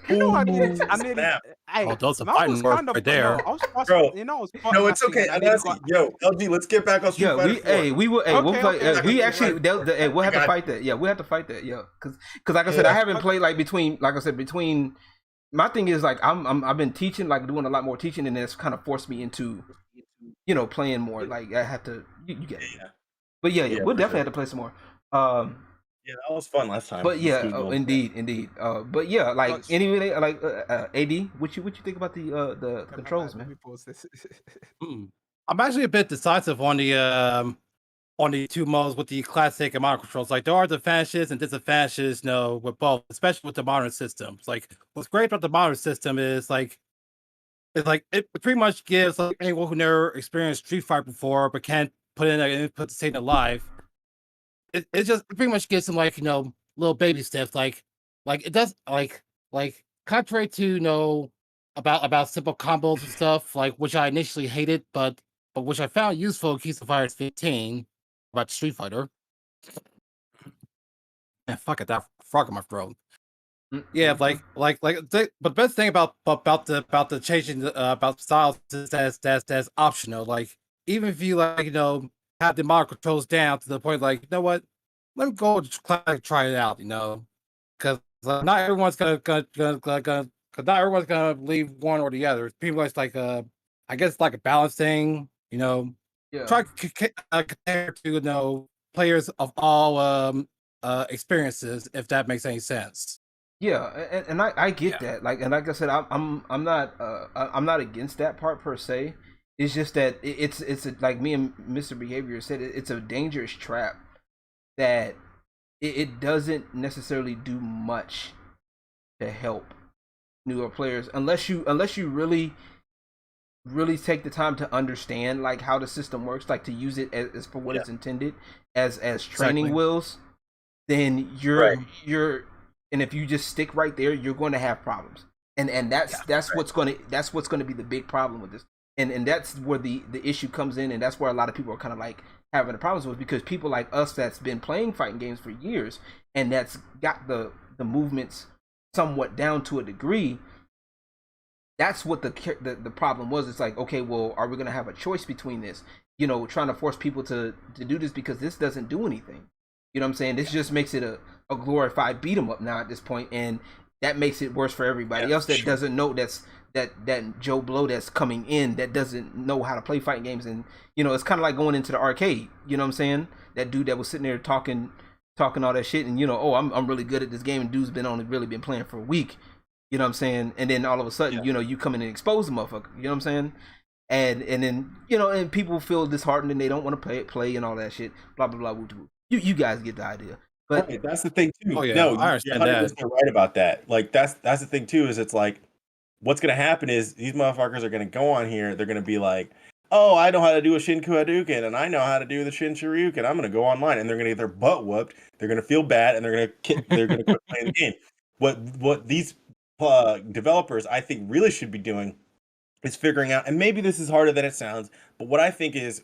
You know, I needed. Snap. Hey, Oh, those are man, I fighting was words kind of, right there. I was Bro, you know, I was No, it's button okay. mashing I'm and I asking. Yo, LG, let's get back on Street Fighter 4. We'll play. Okay. We actually, Right. we'll have to I got fight that. Yeah, we'll have to fight that. Yeah, because like I said, I haven't played like between. My thing is like I've been teaching, like doing a lot more teaching, and it's kind of forced me into, playing more. Like I have to. You get it. Yeah. But yeah, we'll for definitely sure. have to play some more. Yeah, that was fun last time. But Let's yeah, do it again. indeed. But yeah, like Gotcha. anyway, like AD, what you think about the controls, Let man? me pause this. I'm actually a bit decisive on the two modes with the classic and modern controls. Like there are advantages and disadvantages, with both, especially with the modern systems. Like what's great about the modern system is it pretty much gives like anyone who never experienced Street Fighter before but can't put the state in life. It pretty much gives them little baby steps. Like it does like contrary to about simple combos and stuff, like which I initially hated, but which I found useful in Keys of Fighters 15 about Street Fighter. And fuck it, that frog in my throat. Yeah, but the best thing about the changing about styles is that's optional. Like even if you have the model controls down to the point like you know what, let me go try it out. Because not everyone's not everyone's gonna believe one or the other. People it's like I guess like a balance thing. Yeah. Try compare to players of all experiences if that makes any sense. Yeah, and I get that. Like I said, I'm not against that part per se. It's just that it's like me and Mr. Behavior said, it's a dangerous trap that it doesn't necessarily do much to help newer players unless you really take the time to understand like how the system works, like to use it as for what it's intended as training wheels. Then you're and if you just stick right there, you're going to have problems. And that's what's going to be the big problem with this. And that's where the issue comes in, and that's where a lot of people are kind of like having the problems with, because people like us that's been playing fighting games for years and that's got the movements somewhat down to a degree. That's what the problem was. It's like, okay, well, are we going to have a choice between this? Trying to force people to do this because this doesn't do anything. You know what I'm saying? This just makes it a glorified beat 'em up now at this point, and that makes it worse for everybody else that doesn't know that Joe Blow that's coming in that doesn't know how to play fighting games. And it's kind of like going into the arcade. You know what I'm saying? That dude that was sitting there talking all that shit, and I'm really good at this game, and dude's really been playing for a week. You know what I'm saying? And then all of a sudden, you come in and expose the motherfucker. You know what I'm saying? And then and people feel disheartened and they don't want to play and all that shit. Blah blah blah. Woo, woo. You guys get the idea. But right, that's the thing too. Oh, yeah, No, I understand you're that. 100% right about that. Like that's the thing too. Is it's like what's gonna happen is these motherfuckers are gonna go on here. They're gonna be like, oh, I know how to do a Shinku Hadouken, and I know how to do the Shin Shoryuken. I'm gonna go online, and they're gonna get their butt whooped. They're gonna feel bad, and they're gonna quit playing the game. What these developers I think really should be doing is figuring out, and maybe this is harder than it sounds, but what I think is,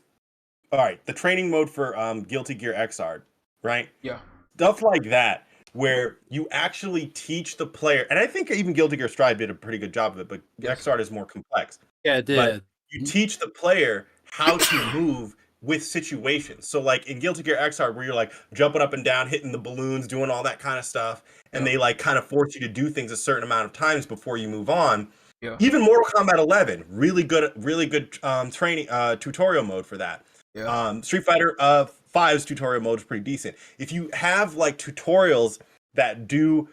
all right, the training mode for Guilty Gear Xrd, right? Yeah. Stuff like that, where you actually teach the player, and I think even Guilty Gear Strive did a pretty good job of it, but Xrd is more complex. Yeah, it did. But you teach the player how to move with situations. So like in Guilty Gear Xrd, where you're like jumping up and down, hitting the balloons, doing all that kind of stuff, and they like kind of force you to do things a certain amount of times before you move on. Yeah. Even Mortal Kombat 11, really good training tutorial mode for that. Yeah. Street Fighter 5's tutorial mode is pretty decent. If you have like tutorials that do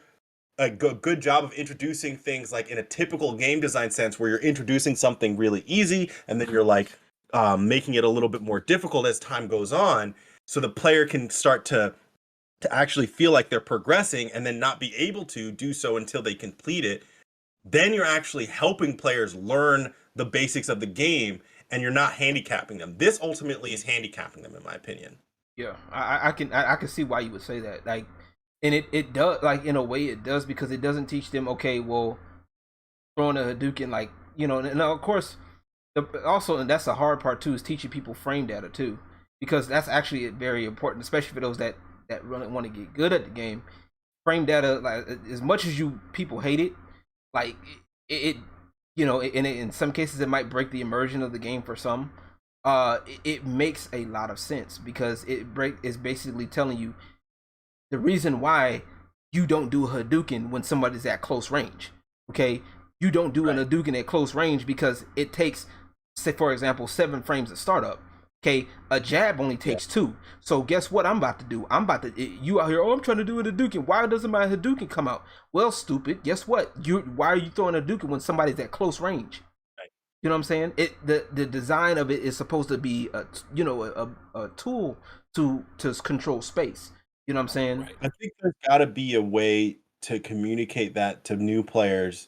a good job of introducing things like in a typical game design sense, where you're introducing something really easy and then you're like making it a little bit more difficult as time goes on, so the player can start to to actually feel like they're progressing and then not be able to do so until they complete it, then you're actually helping players learn the basics of the game and you're not handicapping them. This ultimately is handicapping them, in my opinion. Yeah, I can see why you would say that. Like, and it does, like, in a way it does, because it doesn't teach them, okay, well, throwing a Hadouken, like, you know, and of course, also, and that's the hard part too, is teaching people frame data too, because that's actually very important, especially for those that really want to get good at the game. Frame data, like, as much as people hate it, like it you know, in some cases it might break the immersion of the game for some. It makes a lot of sense, because is basically telling you the reason why you don't do a Hadouken when somebody's at close range. Okay, you don't do an Hadouken at close range because it takes, say for example, 7 frames at startup. Okay, a jab only takes 2. So guess what I'm about to do? You out here, oh, I'm trying to do a Hadouken. Why doesn't my Hadouken come out? Well, stupid. Guess what? Why are you throwing a Hadouken when somebody's at close range? You know what I'm saying? The design of it is supposed to be a tool to control space. You know what I'm saying? I think there's got to be a way to communicate that to new players,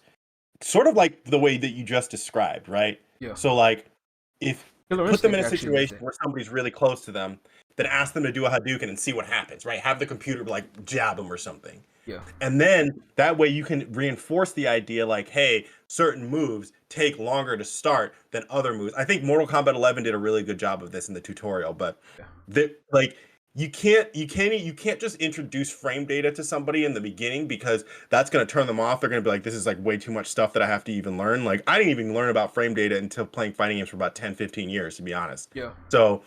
sort of like the way that you just described, right? Yeah. So like, if put them in a actually situation where somebody's really close to them, then ask them to do a Hadouken and see what happens, right? Have the computer like jab them or something. Yeah. And then that way you can reinforce the idea like, hey, certain moves take longer to start than other moves. I think Mortal Kombat 11 did a really good job of this in the tutorial, but like you can't just introduce frame data to somebody in the beginning, because that's going to turn them off. They're going to be like, this is like way too much stuff that I have to even learn. Like, I didn't even learn about frame data until playing fighting games for about 10-15 years, to be honest. Yeah. So,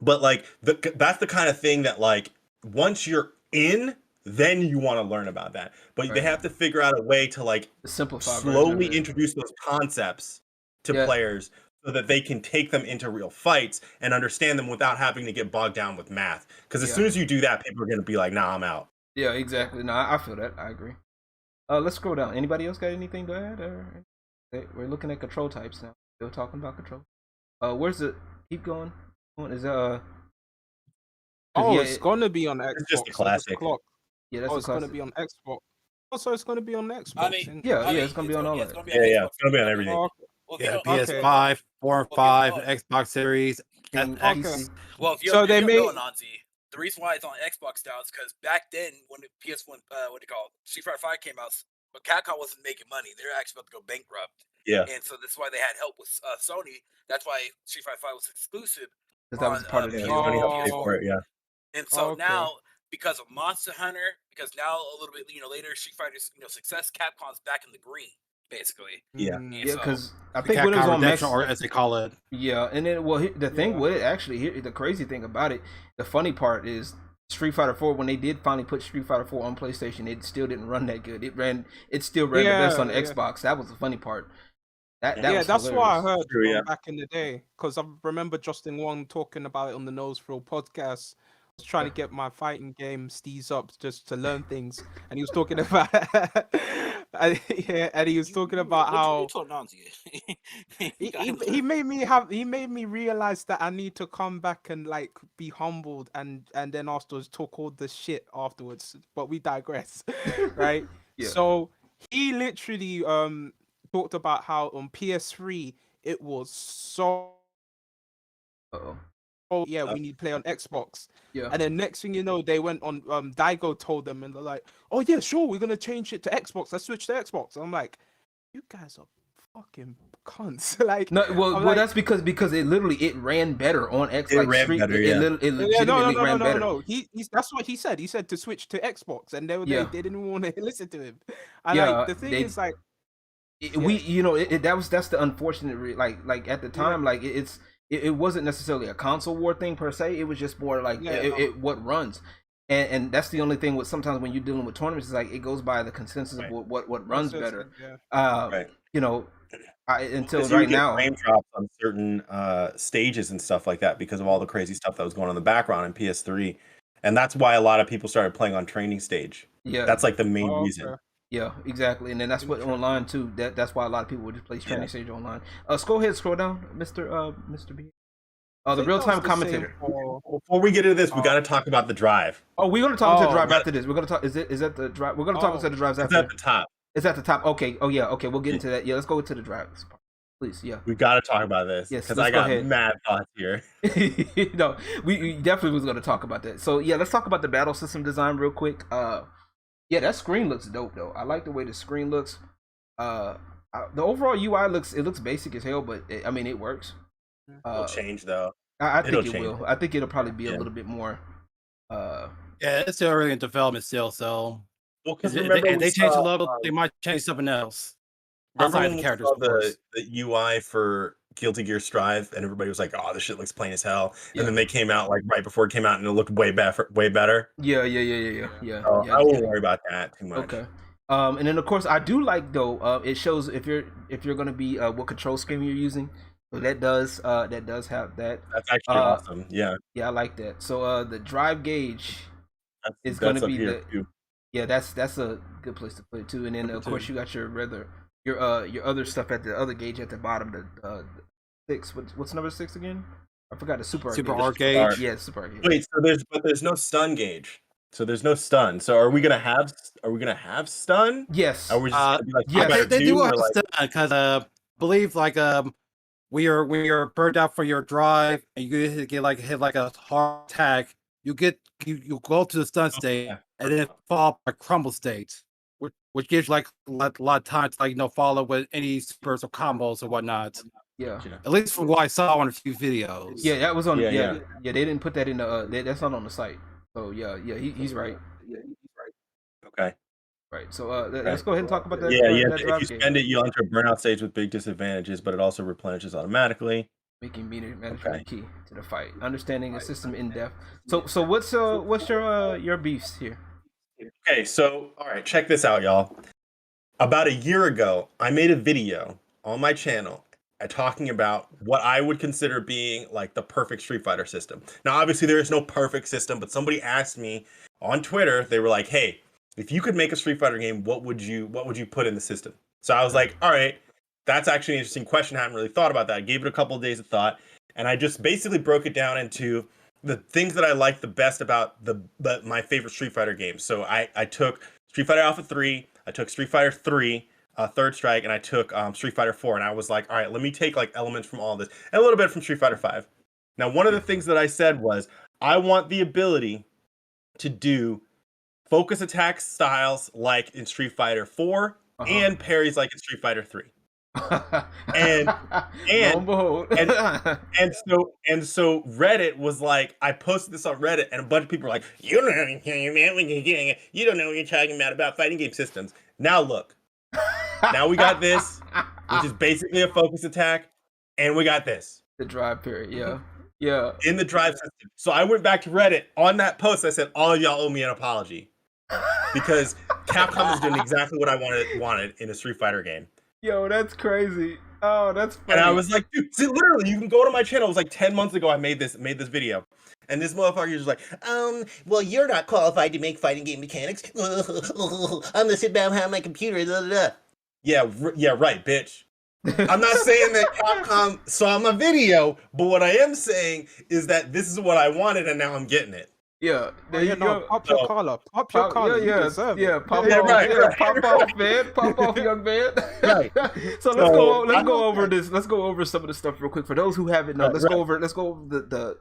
but like that's the kind of thing that, like, once you're in, then you want to learn about that. But they have to figure out a way to like slowly introduce those concepts to players, so that they can take them into real fights and understand them without having to get bogged down with math. Because as soon as you do that, people are going to be like, nah, I'm out. Yeah, exactly. No, I feel that. I agree. Let's scroll down. Anybody else got anything to add? We're looking at control types now. Still talking about control. Where's the... Keep going. Is it's gonna be on Xbox. It's just a classic. Yeah, that's it's gonna be on Xbox. Also, it's gonna be on Xbox. I mean, it's gonna be on all that. It's gonna be on everything. PS5, 4 and 5, Xbox Series. Well, if you so they made the reason why it's on Xbox now is because back then when the PS1, what do you call it, Street Fighter 5 came out, but Capcom wasn't making money. They were actually about to go bankrupt. Yeah. And so that's why they had help with Sony. That's why Street Fighter 5 was exclusive. Because that was part of the PS4. And so now, because of Monster Hunter, because now a little bit, later Street Fighter's, success, Capcom's back in the green, basically. Yeah, because I think when it was on Max, or as they call it. Yeah, and then the thing with it, actually, the crazy thing about it, the funny part is Street Fighter 4. When they did finally put Street Fighter 4 on PlayStation, it still didn't run that good. It still ran the best on the Xbox. That was the funny part. That was that's hilarious. what I heard back in the day, because I remember Justin Wong talking about it on the Nose Thrill podcast. I was trying to get my fighting game steez up just to learn things, and he was talking about and he was talking about how he made me realize that I need to come back and like be humbled and then afterwards talk all the shit afterwards. But we digress, right? So he literally talked about how on PS3 it was so we need to play on Xbox. Yeah. And then next thing you know, they went on Daigo told them, and they're like, oh yeah, sure, we're gonna change it to Xbox. Let's switch to Xbox. And I'm like, you guys are fucking cunts. Like, no, well, that's because it ran better on Xbox. It ran better. It legitimately ran better. No. That's what he said. He said to switch to Xbox, and they didn't even want to listen to him. And like the thing is like. That's the unfortunate like at the time, like it wasn't necessarily a console war thing per se. It was just more like what runs, and that's the only thing with sometimes when you're dealing with tournaments is like it goes by the consensus of what runs better. Until right now, frame drops on certain stages and stuff like that because of all the crazy stuff that was going on in the background in PS3, and that's why a lot of people started playing on training stage. Yeah, that's like the main reason. Yeah, exactly, and then that's what online too. That's why a lot of people would just play training stage online. Go ahead, scroll down, Mr. B. Oh, the think real that time was the same commentator. for- Before we get into this, we got to talk about the drive. Oh, we're gonna talk to the Oh, drive yeah. after this. We're gonna talk. Is that the drive? We're gonna talk Oh. to the drives It's after. at the top. It's at the top. Okay. Oh yeah. Okay. We'll get into that. Yeah. Let's go to the drives, please. Yeah. We got to talk about this Yes, because let's I go got ahead. mad thoughts here. No, we definitely was gonna talk about that. So yeah, let's talk about the battle system design real quick. Yeah, that screen looks dope though. I like the way the screen looks. The overall UI looks basic as hell, but I mean it works. It'll change though. I think It'll it change will. it. I think it'll probably be a Yeah. little bit more. Yeah, it's still early in development still, so Well, because if remember they we change the saw, logo, they might change something else. remember Outside when the we characters, saw of course. the UI for Guilty Gear Strive, and everybody was like, "Oh, this shit looks plain as hell," Yeah. and then they came out like right before it came out, and it looked way better. Yeah. So I won't worry about that too much. Okay. And then of course I do like though. It shows if you're gonna be what control scheme you're using. So that does have that. That's actually awesome. Yeah, Yeah, I like that. So the drive gauge is that's gonna up be here the too. yeah that's a good place to put it too. And then of course you got your other stuff at the other gauge at the bottom. The 6. What's number 6 again? I forgot the super Arc gauge. gauge. Yeah, super arc gauge. Wait, so there's no stun gauge. So there's no stun. So are we gonna have stun? Yes. Are we just gonna be like yeah, Street They Fighter do 2, or have like, stuff because believe like when you're burned out for your drive and you hit a hard attack, you go to the stun state yeah. and then fall a crumble state, which gives like a lot of time to follow with any supers or combos or whatnot. Yeah. At least from what I saw on a few videos. Yeah, that was on. Yeah, Yeah. They didn't put that in the. That's not on the site. So yeah, he's right. Okay. Right. So let's go ahead and talk about that. Yeah. That If drive you gauge. spend it, you'll enter a burnout stage with big disadvantages, but it also replenishes automatically. Making meter management Okay. key to the fight. Understanding the system in depth. So what's your beefs here? Okay, so all right, check this out, y'all. About a year ago, I made a video on my channel talking about what I would consider being like the perfect Street Fighter system. Now, obviously, there is no perfect system, but somebody asked me on Twitter. They were like, "Hey, if you could make a Street Fighter game, what would you put in the system?" So I was like, "All right, that's actually an interesting question. I haven't really thought about that." I gave it a couple of days of thought, and I just basically broke it down into the things that I like the best about my favorite Street Fighter games. So I took Street Fighter Alpha 3, I took Street Fighter 3, Third Strike, and I took Street Fighter 4, and I was like, all right, let me take like elements from all of this and a little bit from Street Fighter 5. Now, one of the things that I said was I want the ability to do focus attack styles like in Street Fighter 4 and parries like in Street Fighter 3. and Lo and behold. and so Reddit was like, I posted this on Reddit, and a bunch of people were like, "You don't know what you're talking about. You don't know what you're talking about fighting game systems." Now look, now we got this, which is basically a focus attack, and we got this, the drive period. Yeah. in the drive system. So I went back to Reddit on that post. I said, all of y'all owe me an apology because Capcom is doing exactly what I wanted in a Street Fighter game. Yo, that's crazy. Oh, that's funny. And I was like, dude, see, literally, you can go to my channel. It was like 10 months ago I made this video. And this motherfucker is like, well, you're not qualified to make fighting game mechanics. I'm gonna sit down behind my computer. Blah, blah, blah. Yeah, right, bitch. I'm not saying that Capcom saw my video, but what I am saying is that this is what I wanted, and now I'm getting it. Yeah, there you go. Pop your collar. Pop your collar. You deserve it. Pop Yeah, off, right, yeah, right, pop off, man. Pop off, young man. Right. So let's go over this. Let's go over some of the stuff real quick for those who haven't known. Let's go over the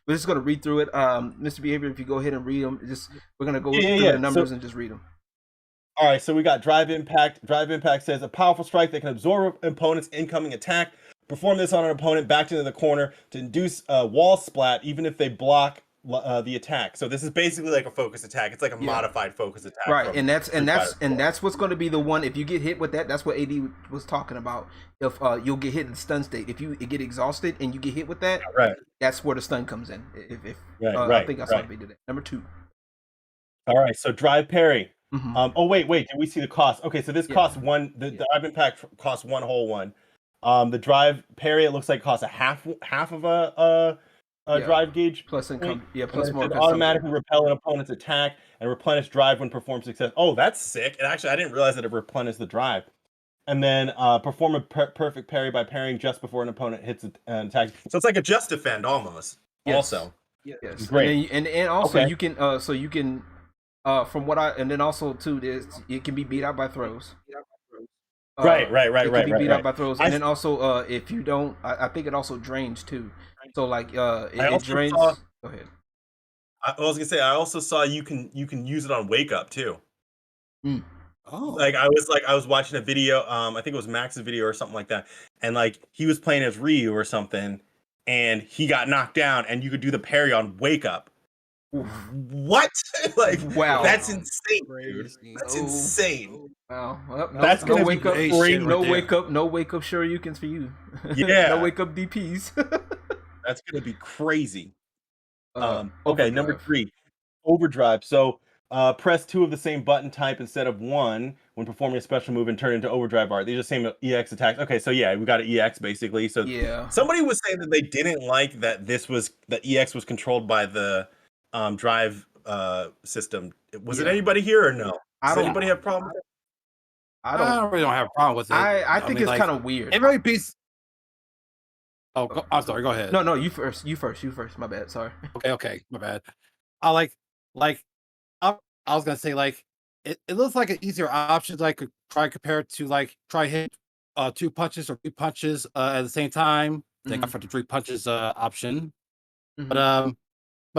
we're just gonna read through it. Mr. Behavior, if you go ahead and read them, we're gonna go through the numbers and just read them. All right, so we got Drive Impact. Drive Impact says a powerful strike that can absorb opponent's incoming attack. Perform this on an opponent backed into the corner to induce a wall splat, even if they block the attack. So this is basically like a focus attack. It's like a modified focus attack. Right, and that's what's going to be the one. If you get hit with that, that's what AD was talking about. If you'll get hit in the stun state, if you get exhausted and you get hit with that, right, that's where the stun comes in. Right, I think I saw me do that. Number 2. All right, so Drive Parry. Mm-hmm. Oh wait, did we see the cost? Okay, so this costs one. The Drive Impact costs one whole one. The Drive Parry, it looks like costs a half of a drive gauge plus income. Point. Plus more. Automatically repel an opponent's attack and replenish drive when performed success. Oh, that's sick. And actually, I didn't realize that it replenished the drive. and then perform a perfect parry by parrying just before an opponent hits an attack. So it's like a just defend almost. Yes. Also, Yes, great. And also Okay. you can from what I and then also too it can be beat out by throws. Right. It can be beat out by throws, and then also if you don't, I think it also drains too. So like it drains. Go ahead. I was gonna say I also saw you can use it on wake up too. Mm. Oh, Like I was watching a video, I think it was Max's video or something like that, and like he was playing as Ryu or something, and he got knocked down, and you could do the parry on wake up. Oof. What? Like Wow. that's insane, dude. Crazy. That's insane. Wow. Well, That's no gonna wake be up. great crazy. shit right No there. wake up. No wake up. Shoryukens for you. Yeah. No wake up DPs. That's gonna be crazy. Okay, Overdrive. number 3, overdrive. So press 2 of the same button type instead of 1 when performing a special move and turn into overdrive art. These are the same EX attacks. Okay, so yeah, we got an EX basically. So Yeah. somebody was saying that they didn't like that the EX was controlled by the drive system. Was it anybody here or no? Does anybody have a problem with it? I don't really have a problem with it. I think mean, it's like, kind of weird. it really beats. Oh, I'm sorry. Go ahead. No, you first. You first. My bad. Sorry. Okay, my bad. I like I was gonna say like it looks like an easier option. Like could try compare it to like try hit 2 punches or 3 punches at the same time. Thank God for the 3 punches option. But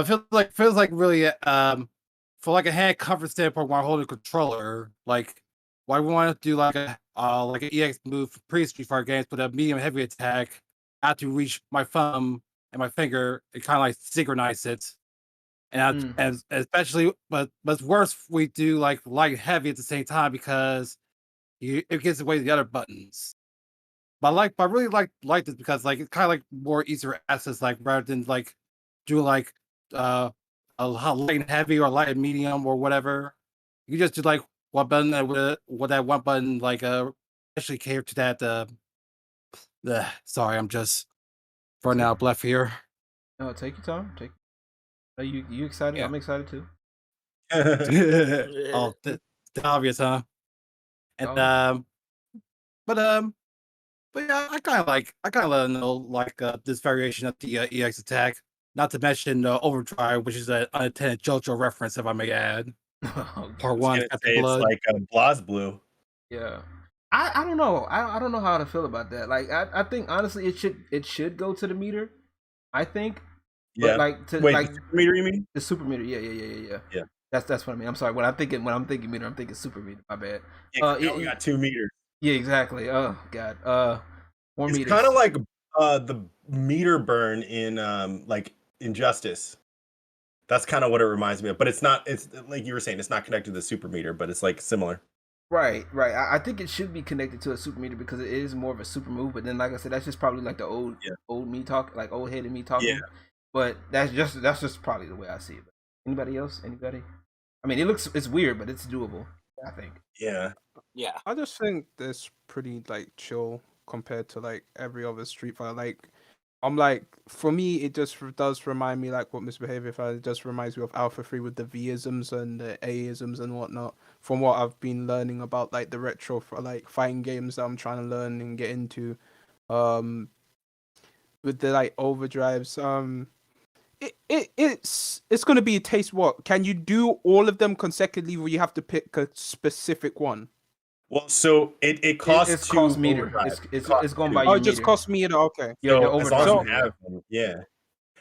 feels like really for like a hand comfort standpoint while holding a controller, like why we want to do like an EX move for pre-Street Fighter games, but a medium heavy attack. I have to reach my thumb and my finger and kind of like synchronize it. And especially, but it's worse if we do like light heavy at the same time because it gives away the other buttons. But I really like this because like it's kind of like more easier access, like rather than like do like a light and heavy or light and medium or whatever. You just do like one button with that one button like actually cater to that. Sorry, I'm just running out of breath here. No, take your time. Are you excited? Yeah. I'm excited too. Oh, the obvious, huh? And but yeah, I kind of know like this variation of the EX attack. Not to mention Overdrive, which is an unintended JoJo reference, if I may add. Part 1, It's like BlazBlue. Yeah. I don't know. I don't know how to feel about that. Like I think honestly it should go to the meter. I think. Yeah. But like Wait, the super meter you mean? The super meter, yeah. That's what I mean. I'm sorry. When I'm thinking meter, I'm thinking super meter. My bad. Yeah, we got 2 meters. Yeah, exactly. Oh god. More meters. It's kind of like the meter burn in like Injustice. That's kind of what it reminds me of. But it's not. It's like you were saying. It's not connected to the super meter, but it's like similar. Right. I think it should be connected to a super meter because it is more of a super move. But then, like I said, that's just probably like the old me talk, like old headed me talking. Yeah. But that's just probably the way I see it. Anybody else? Anybody? I mean, it's weird, but it's doable. I think. Yeah. I just think that's pretty like chill compared to like every other Street Fighter. Like, I'm like, for me, it just does remind me like what Misbehavior Fighter. It just reminds me of Alpha 3 with the V-isms and the A-isms and whatnot. From what I've been learning about like the retro like fighting games that I'm trying to learn and get into, with the like overdrives, it's gonna be a taste. What can you do all of them consecutively, or you have to pick a specific one? Well, so it costs it's cost meter. It's going by your it just meter. cost meter. Okay. Yeah, So as long as you overdrive. have them, yeah.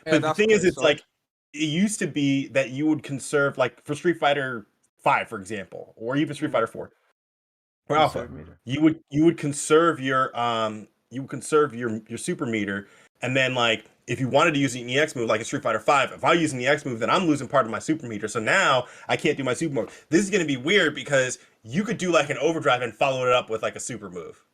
But the thing is, it's like it used to be that you would conserve, like for Street Fighter 5, for example, or even Street Fighter 4 or Alpha. You would conserve your super meter, and then like if you wanted to use an EX move like a Street Fighter 5, if I use an EX move, then I'm losing part of my super meter. So now I can't do my super move. This is going to be weird because you could do like an overdrive and follow it up with like a super move.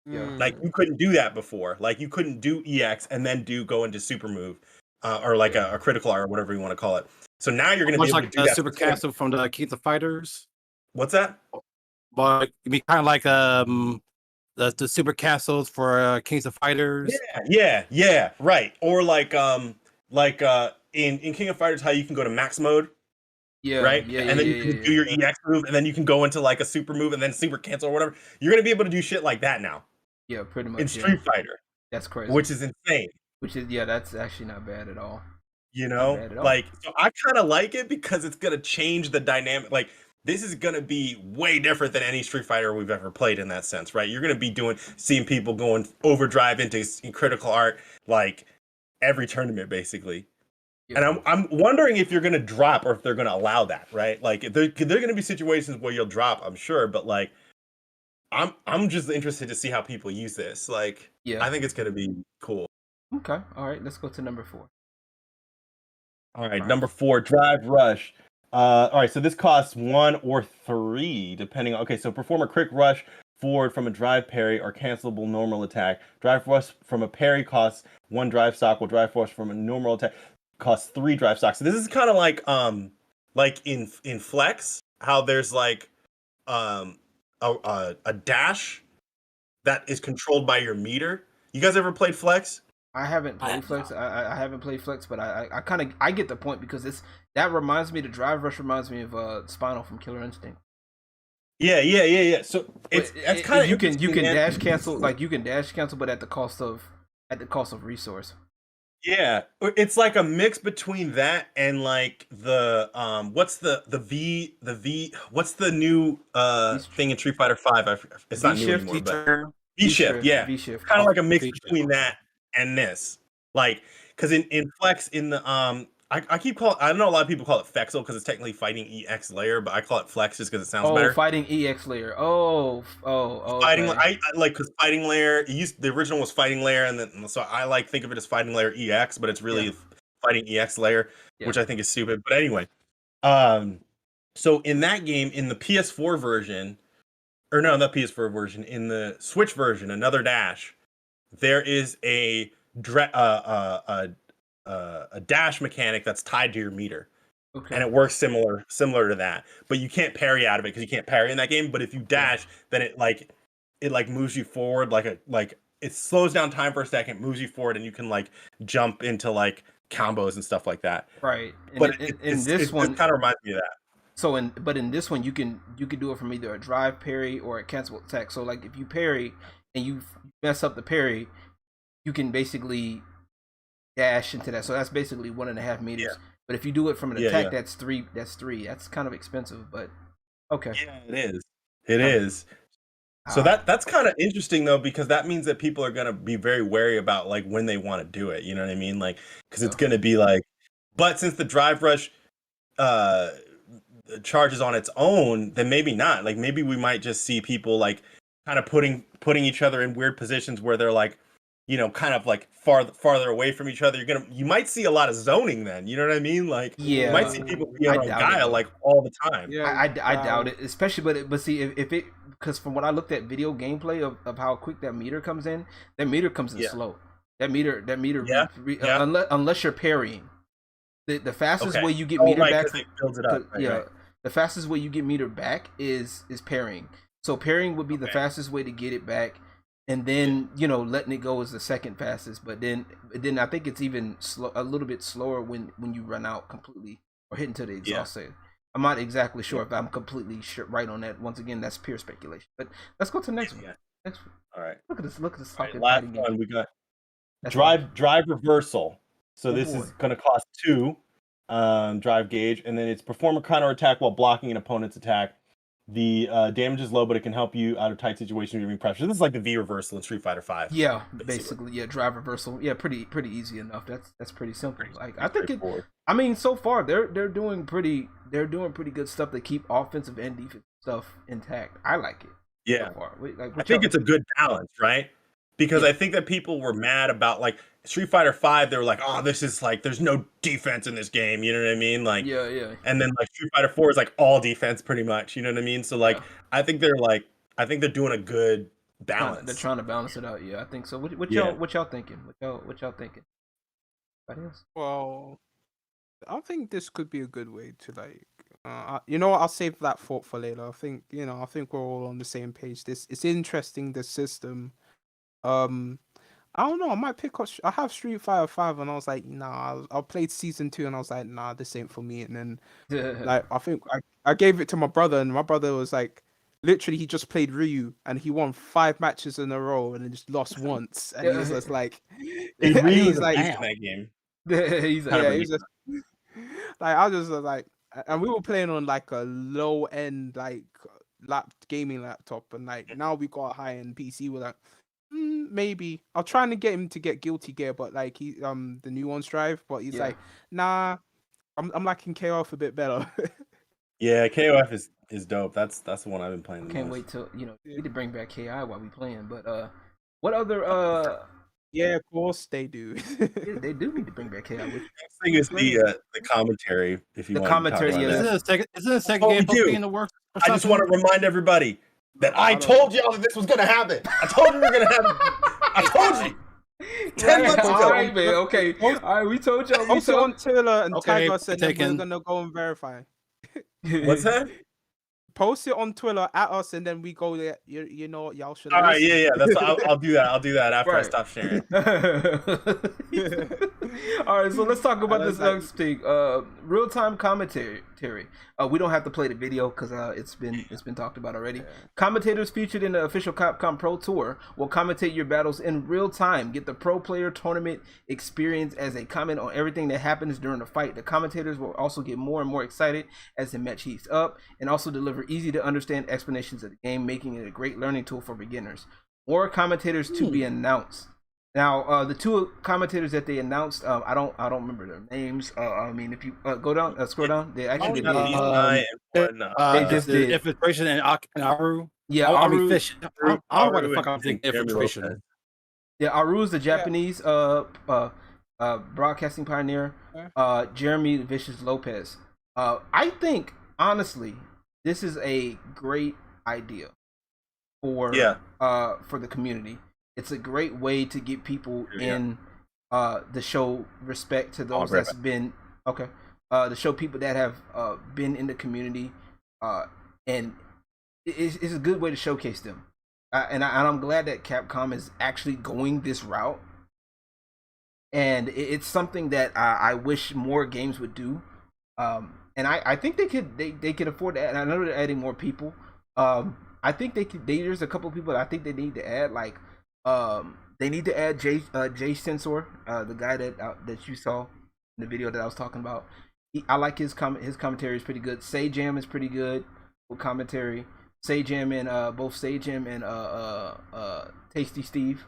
Yeah. Like you couldn't do that before. Like you couldn't do EX and then go into super move, or like a critical R or whatever you want to call it. So now you're going to be able to do that. Super Castle from the Kings of Fighters. What's that? But you mean kind of like the super castles for Kings of Fighters. Yeah, right. Or like in King of Fighters, how you can go to max mode. Yeah, right? yeah, And then you can do your EX move, and then you can go into like a super move, and then super cancel or whatever. You're gonna be able to do shit like that now Yeah, pretty much. in Street Fighter, That's crazy. which is insane. Which is that's actually not bad at all. You Not know, bad at all. like so I kind of like it because it's gonna change the dynamic. Like this is gonna be way different than any Street Fighter we've ever played in that sense, right? You're gonna be seeing people going overdrive into critical art like every tournament basically. Yeah. And I'm wondering if you're gonna drop or if they're gonna allow that, right? Like there are gonna be situations where you'll drop, I'm sure, but like I'm just interested to see how people use this. Like I think it's gonna be cool. Okay. All right. Let's go to number 4. All right, number 4, Drive Rush. All right, so this costs 1 or 3, depending on. Okay, so perform a quick rush forward from a drive parry or cancelable normal attack. Drive rush from a parry costs 1 drive stock, while drive rush from a normal attack costs 3 drive stocks. So this is kind of like in Flex, how there's like a dash that is controlled by your meter. You guys ever played Flex? I haven't played Flex. I haven't played Flex, but I kind of I get the point because that reminds me. The Drive Rush reminds me of Spinal from Killer Instinct. Yeah. So it's kind of you can dash cancel, like you can dash cancel, but at the cost of resource. Yeah, it's like a mix between that and like the what's the V what's the new thing in Street Fighter 5? It's not new anymore, but V-Shift, yeah. V-Shift. Kind of like a mix between that and this. Like cuz in Flex in the I keep calling, I know a lot of people call it Fexel because it's technically fighting EX layer, but I call it Flex just because it sounds better. Fighting EX layer. Okay. Fighting, I like because fighting layer. The original was fighting layer, and then so I like think of it as fighting layer EX, but it's really fighting EX layer, which I think is stupid. But anyway, so in that game, in the PS4 version, or no, not PS4 version, in the Switch version, another dash, there is a dash mechanic that's tied to your meter. Okay. And it works similar to that, but you can't parry out of it because you can't parry in that game. But if you dash, then it moves you forward, like it slows down time for a second, moves you forward, and you can like jump into like combos and stuff like that. Right. And but this one kind of reminds me of that. So in this one you can do it from either a drive parry or a cancel attack. So like if you parry and you mess up the parry, you can basically dash into that. So that's basically 1.5 meters. Yeah. But if you do it from an attack, that's 3. That's kind of expensive, but okay. Yeah, it is. So that's kind of interesting though, because that means that people are gonna be very wary about like when they want to do it. You know what I mean? Like, because it's gonna be like, but since the drive rush charges on its own, then maybe not. Like maybe we might just see people like kind of putting each other in weird positions where they're like, you know, kind of like farther away from each other. You might see a lot of zoning then. You know what I mean? Like, you might see people be on Gaia like all the time. Yeah, I doubt it, especially. But see, if it, because from what I looked at video gameplay of how quick that meter comes in slow. That meter, unless you're parrying, the fastest way you get meter back. Builds it up, the fastest way you get meter back is parrying. So parrying would be the fastest way to get it back. And then, you know, letting it go is the second fastest. But then I think it's even a little bit slower when you run out completely or hit into the exhaust save. I'm not exactly sure if I'm completely right on that. Once again, that's pure speculation. But let's go to the next one. Next one. All right. Look at this. Right, last one we got drive reversal. So this is going to cost 2 drive gauge, and then it's perform a counter attack while blocking an opponent's attack. The damage is low, but it can help you out of tight situations during pressure. This is like the V reversal in Street Fighter 5. Yeah, basically, yeah, drive reversal. Yeah, pretty easy enough. That's pretty simple. Like I think I mean, so far they're doing pretty good stuff to keep offensive and defensive stuff intact. I like it. Yeah, so far. I think it's a good balance, right? Because I think that people were mad about like Street Fighter 5. They were like, "Oh, this is like there's no defense in this game." You know what I mean? Like, yeah. And then like Street Fighter 4 is like all defense, pretty much. You know what I mean? So like, I think they're doing a good balance. They're trying to balance it out. Yeah, I think so. What y'all thinking? What y'all thinking? Well, I think this could be a good way to like. You know what? I'll save that thought for later. I think we're all on the same page. It's interesting, the system. I don't know. I might pick up. I have Street Fighter 5, and I was like, nah. I played season 2, and I was like, nah, this ain't for me. And then, like, I think I gave it to my brother, and my brother was like, literally, he just played Ryu, and he won 5 matches in a row, and then just lost once. And he was just like, Ryu was he's a like, beast in that game. He's yeah, Kinda he was just like, I was just like, and we were playing on like a low end like gaming laptop, and like now we got a high end PC. We're like, maybe I'm trying to get him to get Guilty Gear, but like he the new one's Drive, but he's like, nah, I'm liking KOF a bit better. Yeah, KOF is dope. That's the one I've been playing. Can't wait till we need to bring back KI while we playing. But what other Yeah, of course they do. yeah, they do need to bring back KI. Next thing is the commentary. If you The want commentary, to talk about yeah. that. Isn't the second Oh, game we supposed to do. be in the works? Or I just something? want to remind everybody that I told y'all that this was gonna happen. I told you we were gonna happen. I told you. 10 months ago. All right, man. Okay. All right, we told y'all. We Post it on told. Twitter and Okay, tag us, and then we're taken. gonna go and verify. What's that? Post it on Twitter at us, and then we go there. You know what, y'all should. All right, listen. yeah. That's I'll do that. I'll do that after I Right. stop sharing. All right, so let's talk about this That's next thing. Real time commentary. We don't have to play the video because it's been talked about already. Commentators featured in the official Capcom Pro Tour will commentate your battles in real time. Get the pro player tournament experience as they comment on everything that happens during the fight. The commentators will also get more and more excited as the match heats up, and also deliver easy to understand explanations of the game, making it a great learning tool for beginners. More commentators to be announced. Now, the 2 commentators that they announced, I don't remember their names. I mean, if you go down, scroll down, they actually did. They just did Infiltration and Aru. Yeah, I mean Aru. Fish. I don't know why the fuck I'm thinking Infiltration. Yeah, Aru is the Japanese broadcasting pioneer. Jeremy Vicious Lopez. I think honestly, this is a great idea for the community. It's a great way to get people in the show respect to those that's been to show people that have been in the community, and it's a good way to showcase them. And I'm glad that Capcom is actually going this route, and it's something that I wish more games would do. And I think they could afford to add. I know they're adding more people. I think there's a couple of people that I think they need to add. Like, they need to add Jay Sensor, the guy that you saw in the video that I was talking about. I like his commentary is pretty good. Say Jam is pretty good with commentary. Say Jam and both Say Jam and Tasty Steve.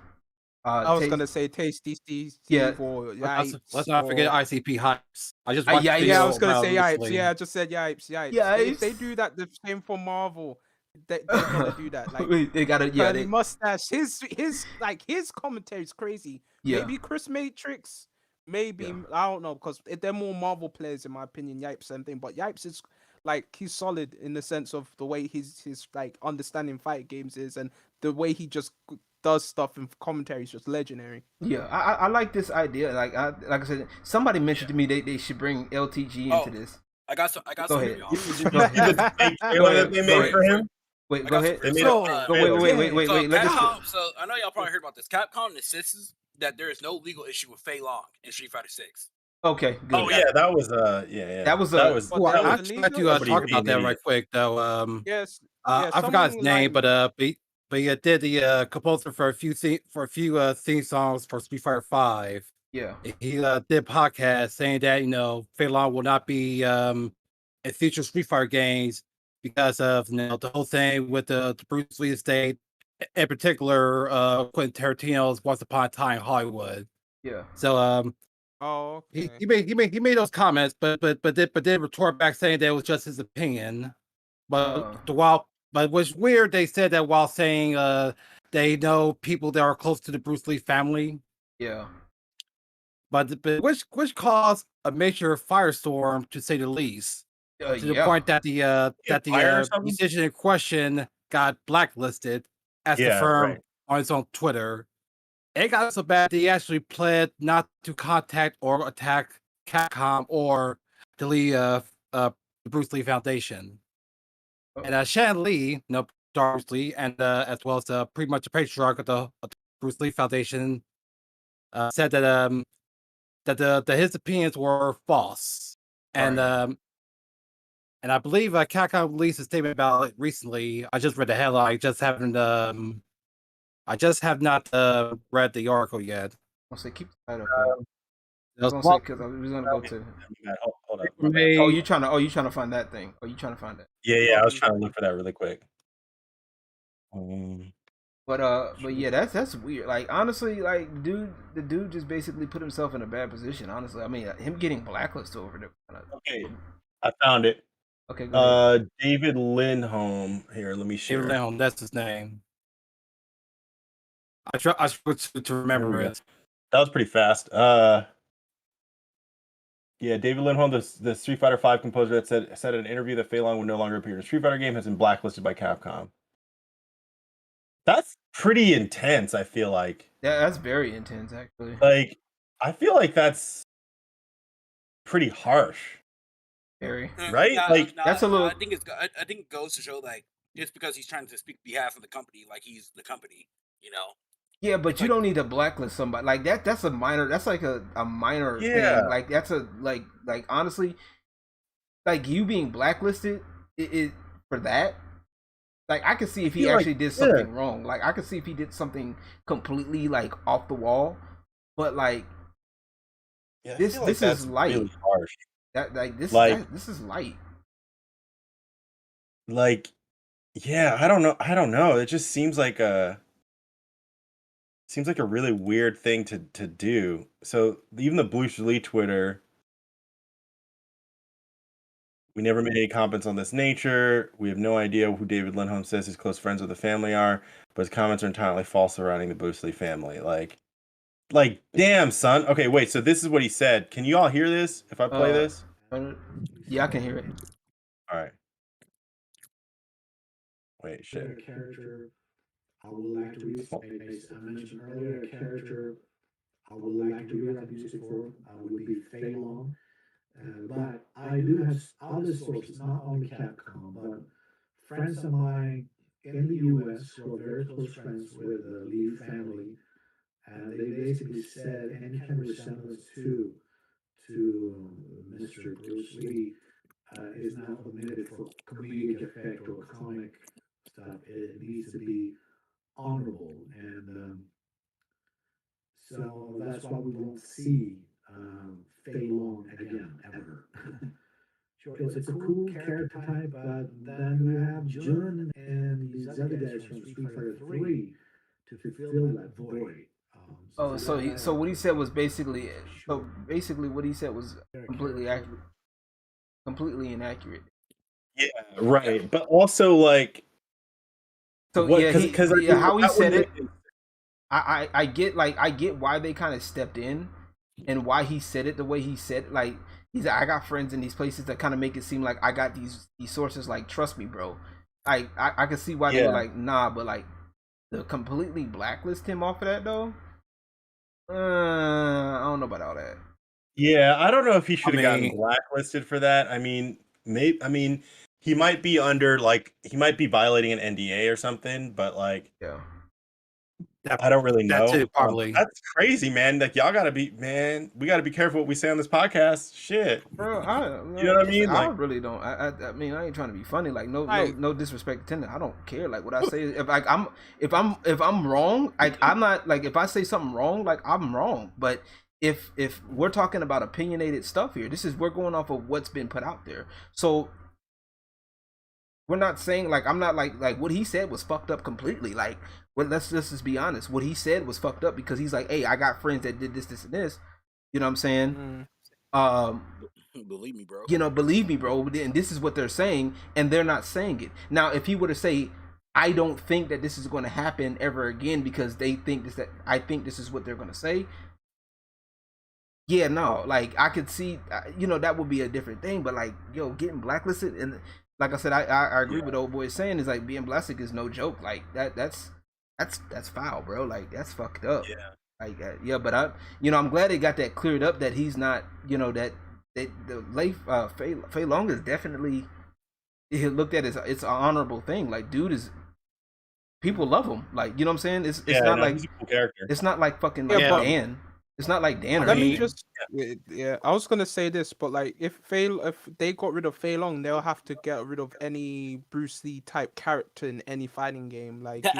I was gonna say Tasty Steve. Yeah. Or Let's not forget ICP Hypes. I just watched Yipes. Yeah, I was gonna say Yipes. recently. Yeah, I just said Yipes. Yipes. They do that the same for Marvel. They're gonna do that. Like, they gotta curly mustache. His commentary is crazy. Yeah. Maybe Chris Matrix. Maybe I don't know, because they're more Marvel players in my opinion. Yipes and thing, but Yipes is like, he's solid in the sense of the way his like understanding fight games is, and the way he just does stuff in commentary is just legendary. Yeah, I like this idea. Like I said, somebody mentioned to me they should bring LTG into this. I got some. Go ahead. The fake trailer that they made for him. Wait, go ahead. They made So, Wait. Capcom, so I know y'all probably heard about this. Capcom insists that there is no legal issue with Fei-Long in Street Fighter 6. Okay, good. Oh yeah, that was That was Well, that I'd was like to Nobody talk about that really- right quick though. Yes. I forgot his name, but he did the composer for a few theme songs for Street Fighter 5. Yeah. He did a podcast saying that Fei-Long will not be in future Street Fighter games because of the whole thing with the Bruce Lee estate, in particular Quentin Tarantino's Once Upon a Time in Hollywood. Yeah. So Oh, okay. he made those comments, but did retort back saying that it was just his opinion. But but what's weird, they said that while saying they know people that are close to the Bruce Lee family. Yeah. But which caused a major firestorm, to say the least, to the point that the musician in question got blacklisted as the firm on its own Twitter. It got so bad that he actually pled not to contact or attack Capcom or the Bruce Lee Foundation. And Shan Lee, Bruce Lee, and as well as pretty much the patriarch of the Bruce Lee Foundation, said that that his opinions were false, and and I believe Capcom released a statement about it recently. I just read the headline. I just have not read the article yet. I'll say keep the title up. I was gonna say because I was gonna go to. Hold up. My bad. Oh, you trying to find that thing? Oh, you trying to find that? Yeah. I was trying to look for that really quick. But yeah, that's weird. Like honestly, like the dude just basically put himself in a bad position. Honestly, I mean, him getting blacklisted over there. Okay, I found it. Okay, go ahead. David Lindholm. Here, let me share. David Lindholm, that's his name. I struggle to remember it. That was pretty fast. Yeah, David Lindholm, the Street Fighter V composer, that said in an interview that Fei-Long would no longer appear in a Street Fighter game, has been blacklisted by Capcom. That's pretty intense, I feel like. Yeah, that's very intense, actually. Like, I feel like that's pretty harsh. Very. Right? Like, that's a little. I think it goes to show, like, just because he's trying to speak behalf of the company, like he's the company, you know. Yeah, but you don't need to blacklist somebody like that. That's a minor. That's like a minor thing. Like that's a like honestly, like you being blacklisted it for that. Like I could see if he actually did something wrong. Like I could see if he did something completely like off the wall. But like this is light. Really harsh. This is light. Like, yeah, I don't know. It just seems like a really weird thing to do. So even the Bruce Lee Twitter, we never made any comments on this nature. We have no idea who David Lindholm says his close friends of the family are, but his comments are entirely false surrounding the Bruce Lee family. Like, damn, son. Okay, wait. So this is what he said. Can you all hear this? If I play this? Yeah, I can hear it. All right. Wait, shit. Character I would like to read. I mentioned earlier a character I would like to rewrite music for would be Fei-Long. But I do have other sources, not only Capcom, but friends of mine in the US who are very close friends with the Lee family, and they basically said any kind of resemblance to Mr. Bruce Lee is not omitted for comedic effect or comic stuff. It needs to be honorable, and so that's why we won't see Fei-Long again ever. Sure, it's a cool character type, but then you have Jun and these other guys from Street Fighter 3 to fill that void. So what he said was basically what he said was completely accurate, completely inaccurate. Yeah, right. But also like, so what, yeah, how he said it. I get why they kind of stepped in and why he said it the way he said it. Like he's like, I got friends in these places that kind of make it seem like I got these sources, like trust me bro. Like I can see why they were like nah, but like to completely blacklist him off of that though, I don't know about all that. Yeah, I don't know if he should have gotten blacklisted for that. I mean, he might be under he might be violating an NDA or something, but like I don't really know. Too, probably. That's crazy, man. Like we gotta be careful what we say on this podcast. Shit, bro. You know what I mean? I really don't. I mean, I ain't trying to be funny. Like no disrespect to Tender. I don't care. Like what I say. If I'm wrong, I'm not like if I say something wrong, like I'm wrong. But if we're talking about opinionated stuff here, we're going off of what's been put out there. So we're not saying like I'm not like what he said was fucked up completely. Like, well, let's just be honest. What he said was fucked up because he's like, hey, I got friends that did this and this. You know what I'm saying? Believe me, bro. You know, believe me, bro. And this is what they're saying, and they're not saying it. Now, if he were to say, I don't think that this is going to happen ever again because they think I think this is what they're going to say. Yeah, no, like I could see, that would be a different thing. But like, getting blacklisted and like I said, I agree with old boy saying is like being blacklisted is no joke. Like that's foul, bro. Like that's fucked up. Yeah. Like but I'm glad they got that cleared up that he's not, that the Fei-Long is definitely looked at as it's an honorable thing. Like dude is people love him. Like you know what I'm saying? It's not like he's a cool character. It's not like fucking like Dan. It's not like Dan or Let me anything. just yeah, I was gonna say this, but like if they got rid of Fei-Long, they'll have to get rid of any Bruce Lee type character in any fighting game. Like you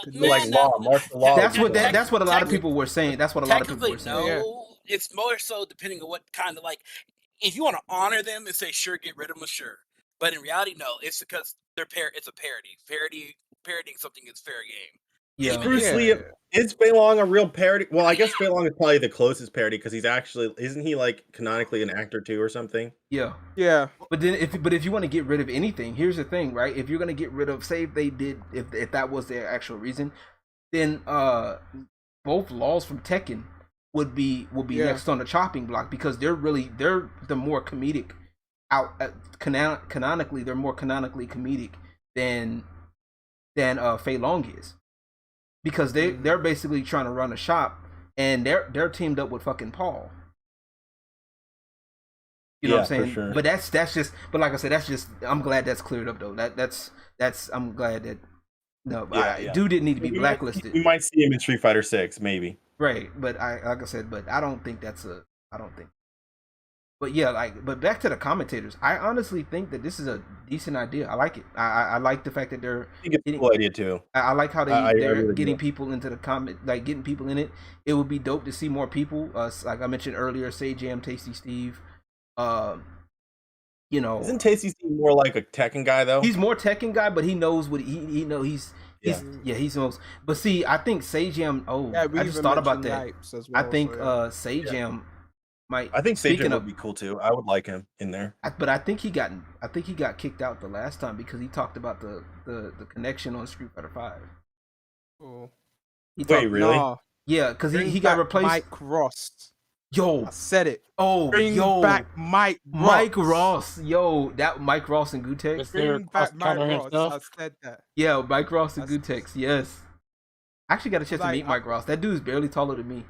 could like Man, law, martial law. That's what tech- that's what a lot of technically- people were saying. That's what a lot of people Technically, were saying. no. It's more so depending on what kind of like. If you want to honor them and say sure, get rid of them, sure. But in reality, no. It's because it's a parody. Parodying something is fair game. Yeah. Is Bruce Lee is Fei-Long a real parody? Well, I guess Fei-Long is probably the closest parody because he's actually isn't he like canonically an actor too or something? Yeah. Yeah. But then if you want to get rid of anything, here's the thing, right? If you're gonna get rid of, say if they did, if that was their actual reason, then both laws from Tekken would be next on the chopping block because they're the more comedic canonically they're more canonically comedic than Fei-Long is. Because they're basically trying to run a shop and they're teamed up with fucking Paul. You know what I'm saying? For sure. But that's just but like I said, that's just I'm glad that's cleared up though. That's I'm glad that dude didn't need to be blacklisted. We might see him in Street Fighter 6, maybe. Right. But like I said, but I don't think but yeah, but back to the commentators. I honestly think that this is a decent idea. I like it. I like the fact that they're I think it's a cool idea too. I like how they're really getting do. people into the comment, like getting people in it. It would be dope to see more people. Like I mentioned earlier, Say Jam, Tasty Steve. Isn't Tasty Steve more like a Tekken guy though? He's more Tekken guy, but he knows what he know. He's most. But see, I think Say Jam. I just thought about that. Well, I think Say Jam might. I think Say Jam of, would be cool too. I would like him in there. But I think he got kicked out the last time because he talked about the connection on Street Fighter 5. Oh. Wait, really? Nah. Yeah, because he got replaced. Mike Ross. Yo, I said it. Oh, Bring back Mike Ross. Yo, that Mike Ross and Gutex. Bring back Mike Ross. I said that. Yeah, Mike Ross and Gutex. Yes. I actually got a chance to meet Mike Ross. That dude's barely taller than me.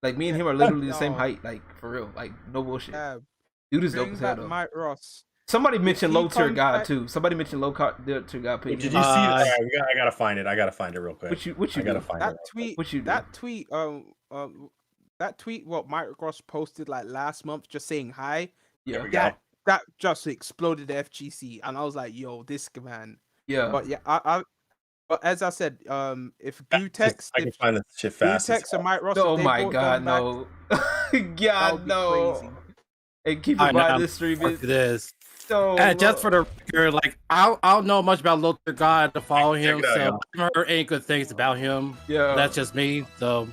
Like me and him are literally the same height. Like for real. Like no bullshit. Yeah. Dude is dope as hell though. Mike Ross. Somebody mentioned low tier God too. Somebody mentioned low tier God. Did you see that? I gotta find it. I gotta find it real quick. What you gotta find that it. tweet? What you that tweet? That tweet. What Mike Ross posted like last month, just saying hi. Yeah. That just exploded the FGC, and I was like, "Yo, this man." Yeah. But yeah, But as I said, if Gutex, I can find this shit fast. Gutex and Mike Ross. Oh my God, no! God, no! Crazy. Hey, keep it by this stream. This. So, and just for the record, like I don't know much about Lothar God to follow him, so I've heard any good things about him. Yeah, that's just me. So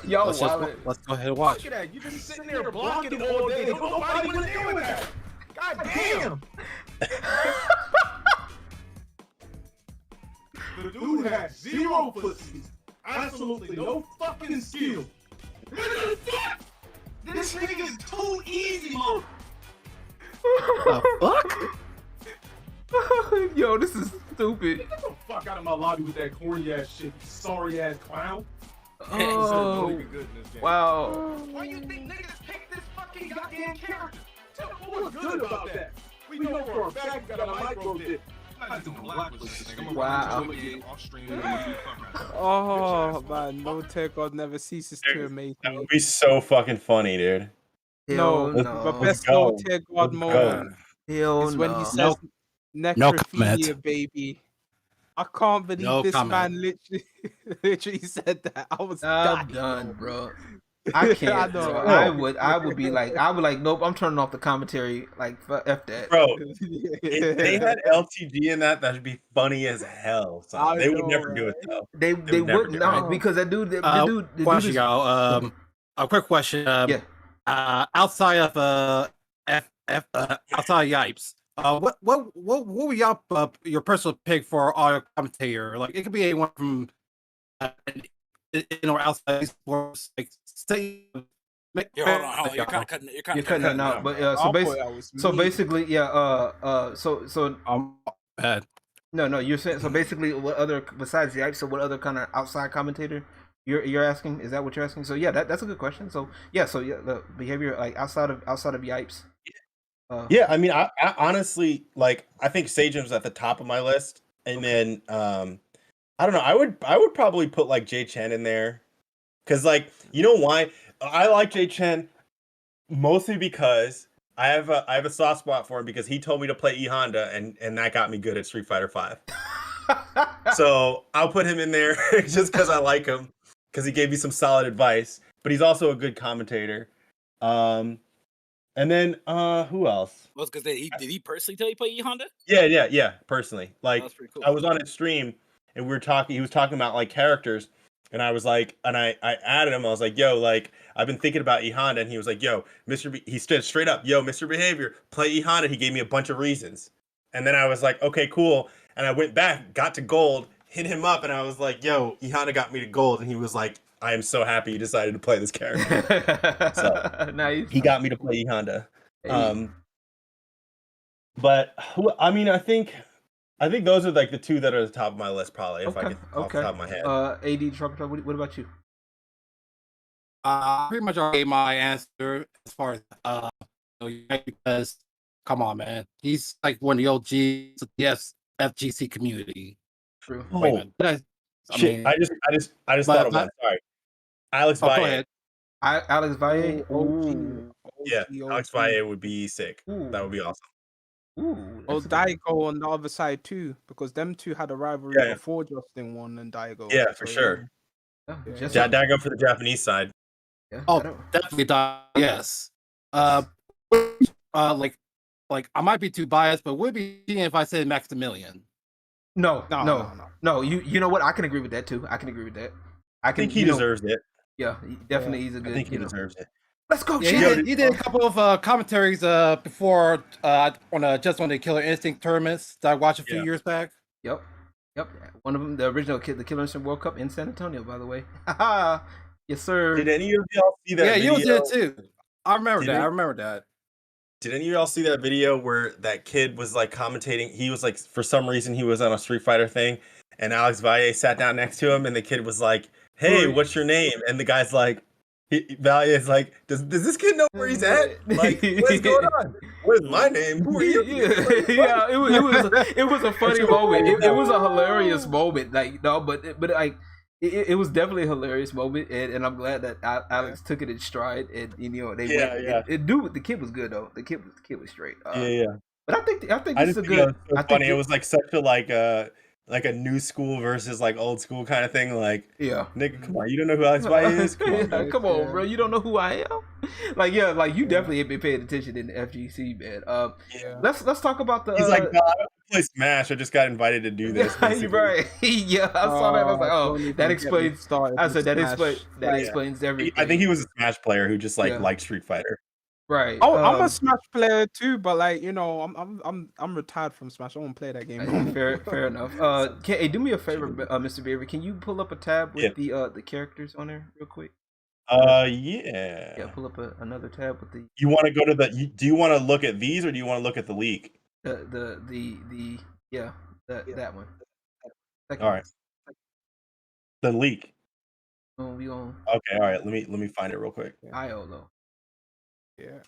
let's go ahead and watch. Look at that! You've been sitting there blocking all day. Nobody was doing that. God damn! The dude had 0 pussies, absolutely no fucking skill. What the fuck? This nigga is too easy, mode. The fuck? Yo, this is stupid. Get the fuck out of my lobby with that corny ass shit, you sorry ass clown. Oh, wow. Why you think niggas pick this fucking goddamn character? Tell me what's good about that. We know for a fact that a micro did. Wow. Oh man, no Tear God never ceases to amaze That me. would be so fucking funny, dude. Hell No, no. the best no Tear God moment Hell is when he no. says No necrophilia, comment. baby. I can't believe No this comment. man literally said that. I was I'm dying, done, bro. bro. I can't. I know, Bro. right? I would be like, nope. I'm turning off the commentary. Like, f that, bro. If they had LTG in that, that'd be funny as hell. So they would never do it though. They wouldn't, no, because that dude, the question, dude is, y'all. A quick question. Yeah. Outside of outside Yipes, what were y'all your personal pick for audio commentator? Like it could be anyone from outside sports. Like say, hold on. You're kind of cutting out. But so basically, bad. No, you're saying so basically, what other besides the Yipes? So what other kind of outside commentator? You're asking? Is that what you're asking? So yeah, that's a good question. So yeah, the behavior like outside of Yipes. Yeah, I mean, I honestly like. I think Sajum's at the top of my list, and then I don't know. I would probably put like Jay Chen in there. Because like, you know why? I like Jay Chen mostly because I have a soft spot for him because he told me to play E Honda and that got me good at Street Fighter 5. So I'll put him in there just because I like him, because he gave me some solid advice. But he's also a good commentator. And then who else? Well, because did he personally tell you to play E Honda? Yeah. Personally, like That's pretty cool. I was on his stream and we were talking. He was talking about like characters, and I was like, and I added him. I was like, yo, like I've been thinking about E Honda, and he was like, yo, he stood straight up, yo, Mr. Behavior, play E Honda. He gave me a bunch of reasons, and then I was like, okay, cool. And I went back, got to gold, hit him up, and I was like, yo, E Honda got me to gold, and he was like, I am so happy you decided to play this character. So Nice. he got me to play E Honda. Hey. But I mean, I think those are like the two that are at the top of my list, probably, if I get off the top of my head. AD Trucker, what about you? Pretty much already gave my answer as far as because come on, man, he's like one of the OGs of the FGC community. True. Wait a minute. Shit, I just thought of one. Sorry, Alex Go Valle. ahead. Alex Valle. OG. Yeah, Alex Valle would be sick. Ooh. That would be awesome. Ooh, Or that's a good Daigo on the other side too, because them two had a rivalry Yeah. before Justin won and Daigo. Yeah, for sure. one. Yeah. Just Yeah, Dago for the Japanese side. yeah, Oh, I don't- definitely yes. Like I might be too biased, but would it be if I said Maximilian? No. No. You know what? I can agree with that too. I can agree with that. I I think he deserves it. Yeah, definitely. He's a good. I think he deserves it. Let's go, Yeah, Chad. he did a couple of commentaries before on just on the Killer Instinct tournaments that I watched a few years back. Yep. One of them, the original the Killer Instinct World Cup in San Antonio, by the way. Yes, sir. Did any of y'all see that? Yeah, video? you did too. I remember Did that. he? I remember that. Did any of y'all see that video where that kid was like commentating? He was like, for some reason, he was on a Street Fighter thing, and Alex Valle sat down next to him, and the kid was like, "Hey, what's your name?" And the guy's like, Valle is like, "Does this kid know where he's at? Like, what's going on? What is my name? Who are you?" Yeah, it was a funny moment. It was a hilarious moment. Like no, but like. It was definitely a hilarious moment, and I'm glad that Alex took it in stride, and you know they went. The kid was good though. The kid was straight. Yeah. But I think this is a good. It was so funny. It was like such a like a new school versus like old school kind of thing. Like, yeah, nigga, come on, you don't know who Alex Valle is? Come on, bro, you don't know who I am? Like, yeah, like you definitely have been paying attention in the FGC, man. Let's talk about the. He's like, no, I don't play Smash. I just got invited to do this. Right? Yeah, I saw that. I was like, oh, that explains. I said that explains everything. I think he was a Smash player who just like liked Street Fighter. Right. Oh, I'm a Smash player too, but like you know, I'm retired from Smash. I won't play that game. Fair enough. Do me a favor, Mr. Beaver. Can you pull up a tab with the characters on there real quick? Yeah. Yeah, pull up another tab with the. You want to go to the? Do you want to look at these or do you want to look at the leak? That one. All right. The leak. Oh, we on. Okay, all right. Let me find it real quick. IO. Yeah.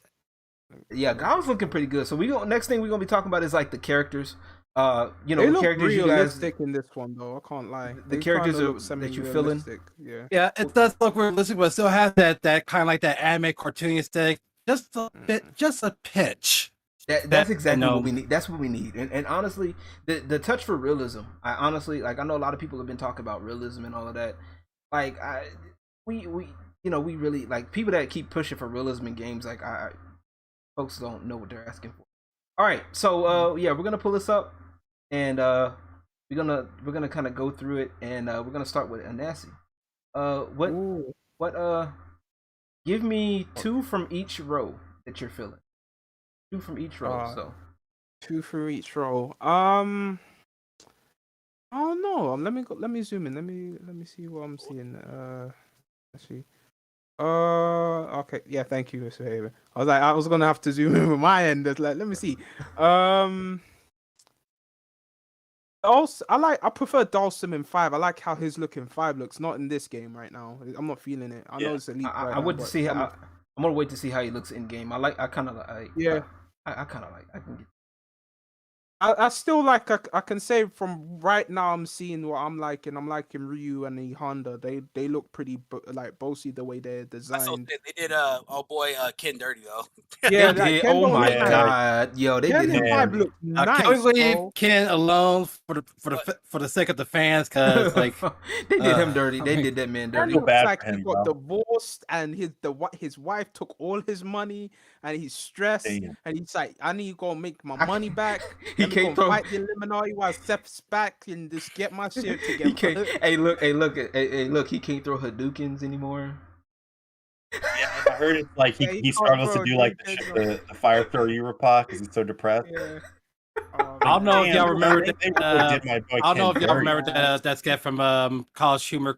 Yeah, God's looking pretty good. So next thing we're gonna be talking about is like the characters. You know, they the look characters realistic you guys. in this one though. I can't lie. The characters that you feeling. Yeah. Yeah, it does look realistic, but still has that kind of like that anime cartoon aesthetic. Just a bit, just a pitch. That's exactly what we need. That's what we need. And honestly, the touch for realism. I honestly like. I know a lot of people have been talking about realism and all of that. Like we really like people that keep pushing for realism in games. Like folks don't know what they're asking for. All right, so we're gonna pull this up, and we're gonna kind of go through it, and we're gonna start with Anasi. Give me 2 from each row that you're feeling. 2 from each row. So 2 for each row. I don't know. Let me zoom in. Let me see what I'm seeing. Let's see. Okay. Yeah. Thank you, Mr. Haven. I was gonna have to zoom in with my end. Let me see. Also, I prefer Dalsum in 5. I like how his look in 5 looks. Not in this game right now. I'm not feeling it. I know it's elite. I would see how. I'm gonna wait to see how he looks in game. I kind of like. Yeah. I kind of like. I can get. I still like I can say from right now I'm seeing what I'm liking. I'm liking Ryu and the Honda. They look pretty like bossy the way they're I designed. they did oh boy Ken dirty though. Yeah, They like did. Ken Oh don't my look nice. god, yo, they Ken did him and Vibe dirty. look Can nice, we leave bro. Ken alone for the sake of the fans? Because like they did him dirty. I They mean, did that man Ken dirty. feel looks bad like for he him, got bro. divorced and his wife took all his money and he's stressed Damn. and he's like, I need to go make my I money can't- back. he Let me go can't and throw. fight the Illuminati while Steph's back and just get my shit He together. can't. Hey, look. He can't throw Hadoukens anymore. Yeah, I heard it's like Yeah, he, he he can't struggles to throw do like the, Hadoukens, the fire throw Europa because he's so depressed. Yeah. I don't know if Damn, y'all bro, remember they that. really did my boy I don't know Ken if y'all dirty. remember that sketch from College Humor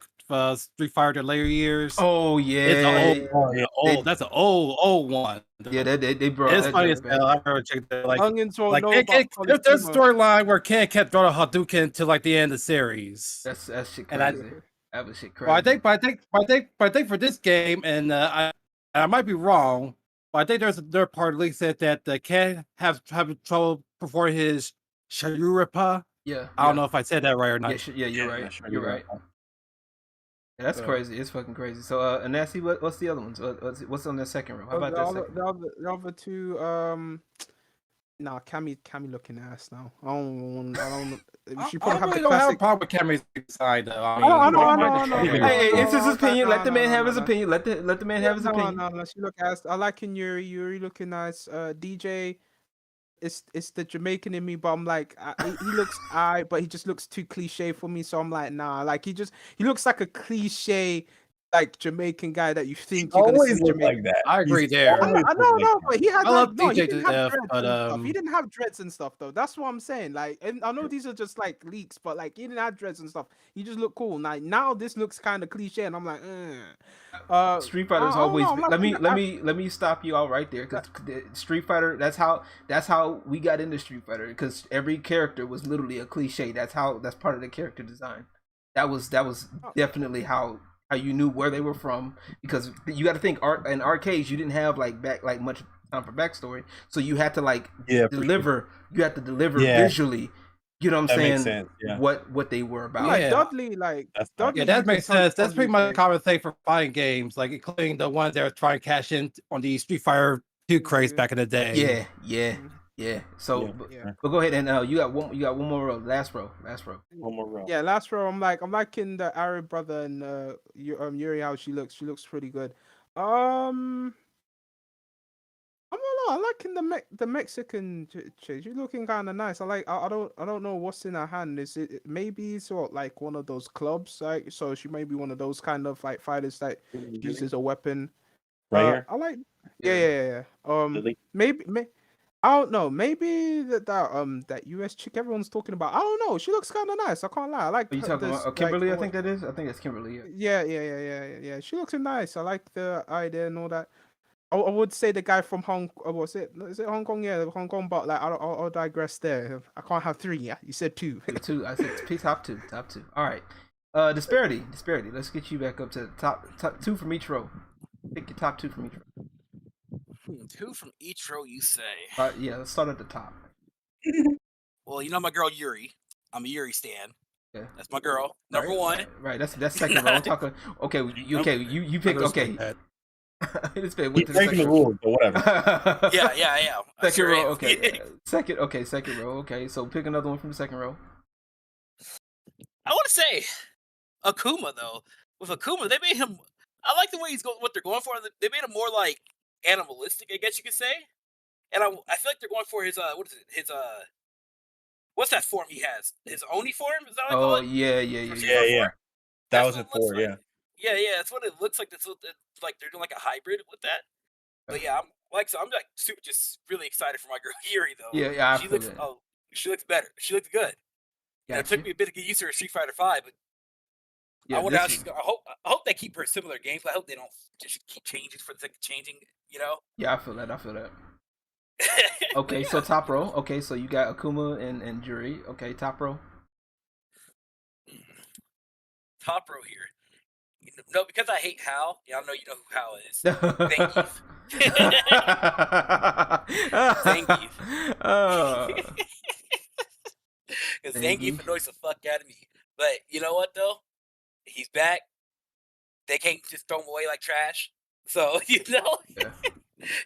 Street Fighter later years. Oh It's yeah. an They- that's an old one. Yeah, they brought It's that funny joke as back. hell. I remember checking that, Youngins won't like know Ken, about there's a Colosseum. storyline where Ken kept throwing a Hadouken to like the end of the series. That's shit And I- crazy. That was shit crazy. Well, I think for this game, and I might be wrong, but I think there's a third party leak said that Ken having trouble performing his Shayuripa. Yeah. I don't know if I said that right or not. Yeah, you're right. sure, You're right. Yeah, that's crazy. It's fucking crazy. So, Anasi, what's the other ones? What's on the second row? How about that second? The other two, nah, Cammy looking ass now. I don't. She probably have the don't have a classic. problem with Cameron's design though. I know. Hey, it's his No, opinion. Let the man have his no. opinion. Let the man have his opinion. No, she look ass. I like Yuri. Yuri looking nice. DJ, it's the Jamaican in me, but I'm like, he looks alright, but he just looks too cliche for me. So I'm like, nah. Like he looks like a cliche, like Jamaican guy that you think you're gonna Always see look Jamaican. like that. I agree He's there. always I looked know, like no, that. but he had I love like, no, he DJ didn't to have death, dreads but and stuff. He didn't have dreads and stuff though. That's what I'm saying. Like, and I know these are just like leaks, but like he didn't have dreads and stuff. He just looked cool. Now this looks kind of cliche, and I'm like, Street Fighter's I don't always. know, I'm Let me stop you all right there, because Street Fighter. That's how we got into Street Fighter, because every character was literally a cliche. That's part of the character design. That was definitely how you knew where they were from, because you got to think in arcades you didn't have like much time for backstory, so you had to like deliver. You had to deliver visually. You know what I'm saying? Makes sense, yeah. What they were about. like Yeah. Dudley, like That's Dudley. Yeah, that makes sense. That's pretty much a like, common thing for fighting games, like including the ones that are trying to cash in on the Street Fighter 2 craze back in the day. Yeah. So, Yeah. but go ahead and you got one more row. Last row. one more row. Yeah, last row. I'm liking the Arab brother and Yuri, how she looks. She looks pretty good. I don't know. I liking the Mexican chick. She's looking kind of nice. I don't know what's in her hand. Is it maybe sort of like one of those clubs? Like, so she may be one of those kind of like fighters that uses a weapon. Right here. I like. Yeah. Lily? Maybe. I don't know. Maybe that US chick everyone's talking about. I don't know. She looks kind of nice. I can't lie. I like. Are you talking about Kimberly? I think that is. I think that's Kimberly. Yeah. She looks nice. I like the idea and all that. I would say the guy from Hong. Was it? Is it Hong Kong? Yeah, Hong Kong. But like, I'll digress there. I can't have three. Yeah, you said two. Two. I said top two. All right. Disparity. Let's get you back up to the top two from each row. Pick your top two from each row. Two from each row, you say? Yeah, let's start at the top. Well, you know my girl Yuri. I'm a Yuri stan. Okay. That's my girl. Number one. Right. That's second row. I'm talking. Okay. You pick. Okay. He's breaking the rules, but whatever. Yeah. Second row. Okay. Second row. Okay. So pick another one from the second row. I want to say Akuma though. With Akuma, they made him. I like the way what they're going for. They made him more like animalistic, I guess you could say. And I feel like they're going for his what is it? His what's that form he has? His Oni form? Is that what I call it? Yeah. That was it for like. Yeah. That's what it looks like. It's like they're doing like a hybrid with that. But yeah, I'm like super, just really excited for my girl Yuri though. Yeah. She looks better. She looks good. And it took me a bit to get used to her Street Fighter 5, but I wonder how she's going. I hope they keep her similar gameplay. I hope they don't just keep changing for the sake of changing. You know? Yeah, I feel that. Okay, so top row. Okay, so you got Akuma and Yuri. Okay, top row. Top row here. No, because I hate Hal. Yeah, I know you know who Hal is. Thank you. Because Zangief. Zangief annoys the fuck out of me. But you know what though? He's back. They can't just throw him away like trash. So Yeah.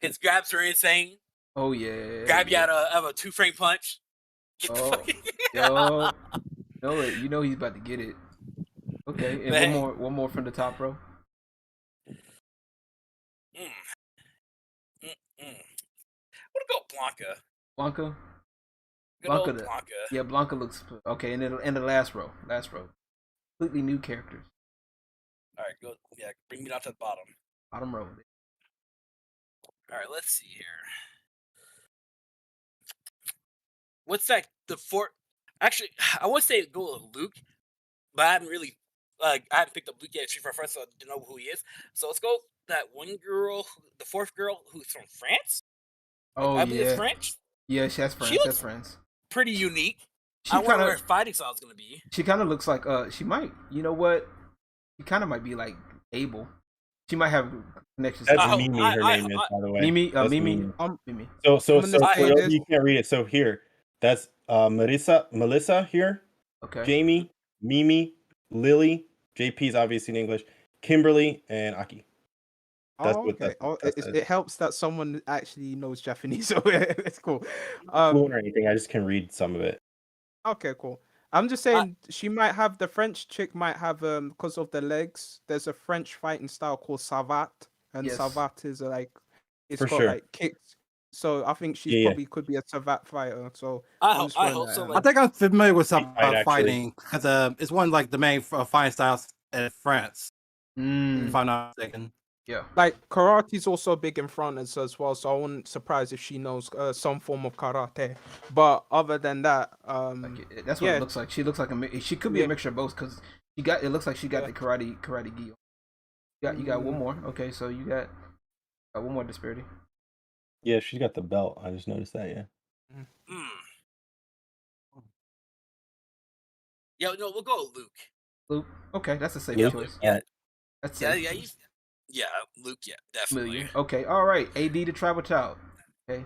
his grabs are insane. Oh yeah. Grab you yeah. out of a 2-frame punch. Get the Oh, fucking yo, you know he's about to get it. Okay, and Man. one more from the top row. Mm. I'm gonna go Blanca. Blanca. Good old the- Blanca. Yeah, Blanca looks okay. And then in the last row, completely new characters. All right, go. Yeah, bring me down to the bottom. Bottom row. All right, let's see here. What's that? The four? Actually, I would say go with Luke, but I haven't really, I haven't picked up Luke yet. She's first, so I don't know who he is. So let's go that one girl, the fourth girl who's from France. Oh I believe it's yeah, French. yeah. She has She friends. looks- That's friends. Pretty unique. She I wonder kind where her of fighting style is gonna be. she kind of looks like she might. You know what? She kind of might be like Abel. She might have connections. That's to I- Mimi. I- Her I- name is, I- by the way. Mimi. That's Mimi. Mimi. Mimi. So I'm gonna for say those of this. you who can't read it, so here, that's Melissa here, Okay. Jamie, Mimi, Lily, JP's obviously in English, Kimberly, and Aki. That's Oh, what okay. that's It helps that someone actually knows Japanese, so it's cool. fluent or anything. I just can read some of it. Okay, cool. I'm just saying she might have the French chick might have because of the legs. There's a French fighting style called savate, and Yes. savate is like it's For got sure. like kicks. So I think she's Yeah. probably could be a savate fighter. So I I'm hope. just I throwing hope that so. out. I Like, think I'm familiar with some Fight, actually. fighting because it's one like the main fighting styles in France. Mm, If I'm not mistaken. yeah. Like karate's also big in France as well, so I wouldn't surprise if she knows some form of karate. But other than that, That's what yeah. it looks like. She looks like she could be a Yeah. mixture of both because it looks like she got Yeah. the karate gi. You got one more. Okay, so you got one more disparity. Yeah, she's got the belt. I just noticed that. Yeah. mm. Yeah, no, we'll go with Luke. Luke. Okay, that's a safe Luke? choice. Yeah, That's yeah, safe. yeah, Luke. Yeah, definitely. Familiar. Okay, all right. AD to Tribal Child. Okay,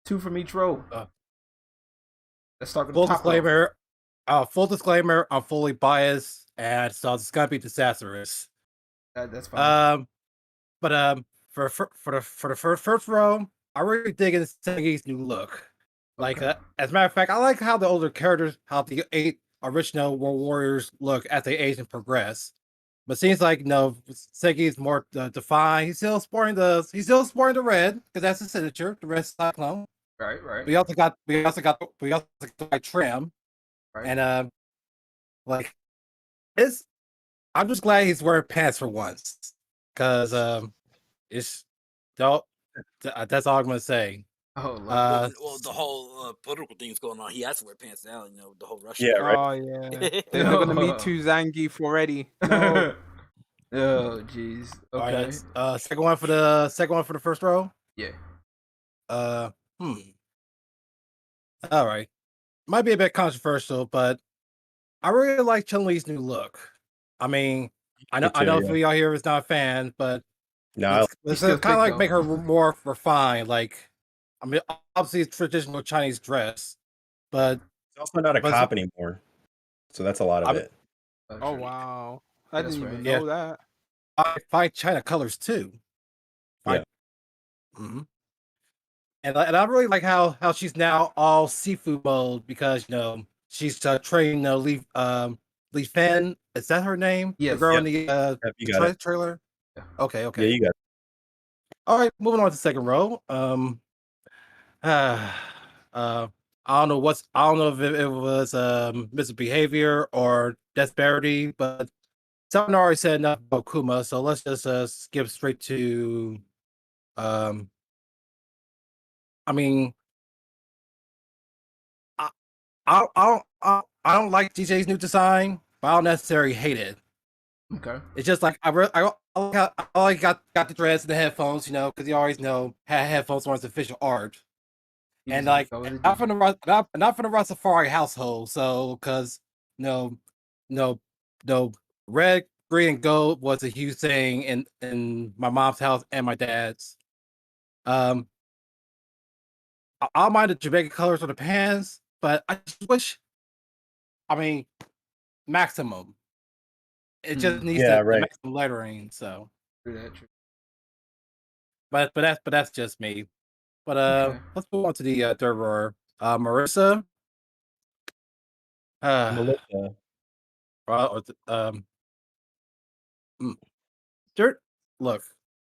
2 from each row. Let's start with Full the top row. disclaimer, I'm fully biased, and so it's gonna be disastrous. That's fine. But for the first row, I really dig in Sengi's new look. Like, Okay. as a matter of fact, I like how the older characters, how the 8 original World Warriors look as they age and progress. But seems like Sengi's more defined. He's still sporting the red because that's his signature, the red cyclone. Right. We also got the white trim, Right. and like I'm just glad he's wearing pants for once, because it's that's all I'm gonna say. Oh, Lord. Well, the whole political thing's going on. He has to wear pants now. You know, the whole Russian. Yeah, right. Oh yeah, they're gonna meet two Zangief already. No. Oh, jeez. Okay. All right, second one for the first row. Yeah. All right. Might be a bit controversial, but I really like Chun-Li's new look. I mean, I know Me too, if y'all here is not a fan, but No, She's let's still kind of thick, like make though. her more refined. Like, I mean, obviously it's traditional Chinese dress, but it's also not a But- cop anymore. So that's a lot of I mean- it. Oh true. wow, I That's didn't even right. know that. I find China colors too. Yeah. hmm And I really like how she's now all seafood mode because she's trained Li Fan. Is that her name? Yes. The girl Yep. in the Yep, you got it. trailer. Yeah. Okay. Yeah, you got it. All right, moving on to the second row. I don't know if it was misbehavior or disparity, but someone already said enough about Kuma, so let's just skip straight to I mean, I don't like DJ's new design, but I don't necessarily hate it. Okay. It's just like I like got the dreads and the headphones, because you always had headphones on his official art, and like not from the Rastafari household. So because no red, green, and gold was a huge thing in my mom's house and my dad's. I'll mind the Jamaican colors for the pants, but I just wish I mean, maximum. It just needs Yeah, the right. maximum lettering. So, True that, true. but that's just me. But Okay. let's move on to the third rower. Marissa. Melissa. Or there. Look,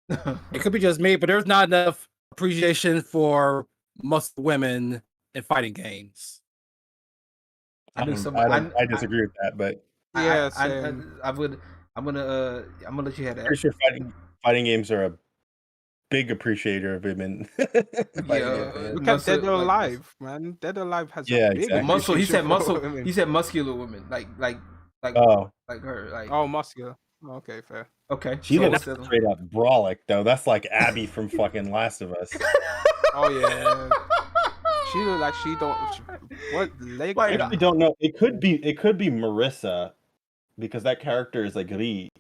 it could be just me, but there's not enough appreciation for most women in fighting games. I knew some. I disagree with that, but Yeah, I same. would. I'm gonna let you have that. pretty sure fighting games are a big appreciator of women. Fighting games, man. Look at Dead or like, Alive, man. Dead or Alive has Yeah, a big exactly. muscle. He said appreciation for muscle. women. He said muscular women, like Oh, her. Like Oh, muscular. Okay, fair. okay. she so looks what's the other one? straight up brolic though. That's like Abby from fucking Last of Us. Oh yeah. She look like she don't. What leg? I actually don't know. It could be Marissa because that character is like Ri.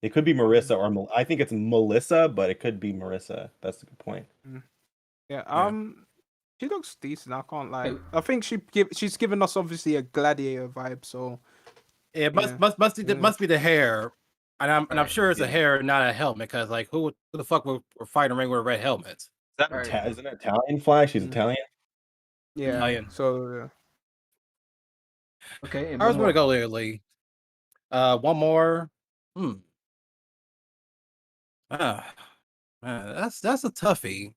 It could be Marissa or I think it's Melissa, but it could be Marissa. That's a good point. Yeah. She looks decent. I can't lie. I think she's given us obviously a gladiator vibe. So It must be the hair, and I'm sure it's a yeah. hair, not a helmet. Because like who the fuck would fight a ring with a red helmet? Isn't it Italian flag? She's Italian. yeah. Italian. So Okay. And I was one going to more. go Italy. One more. That's a toughie.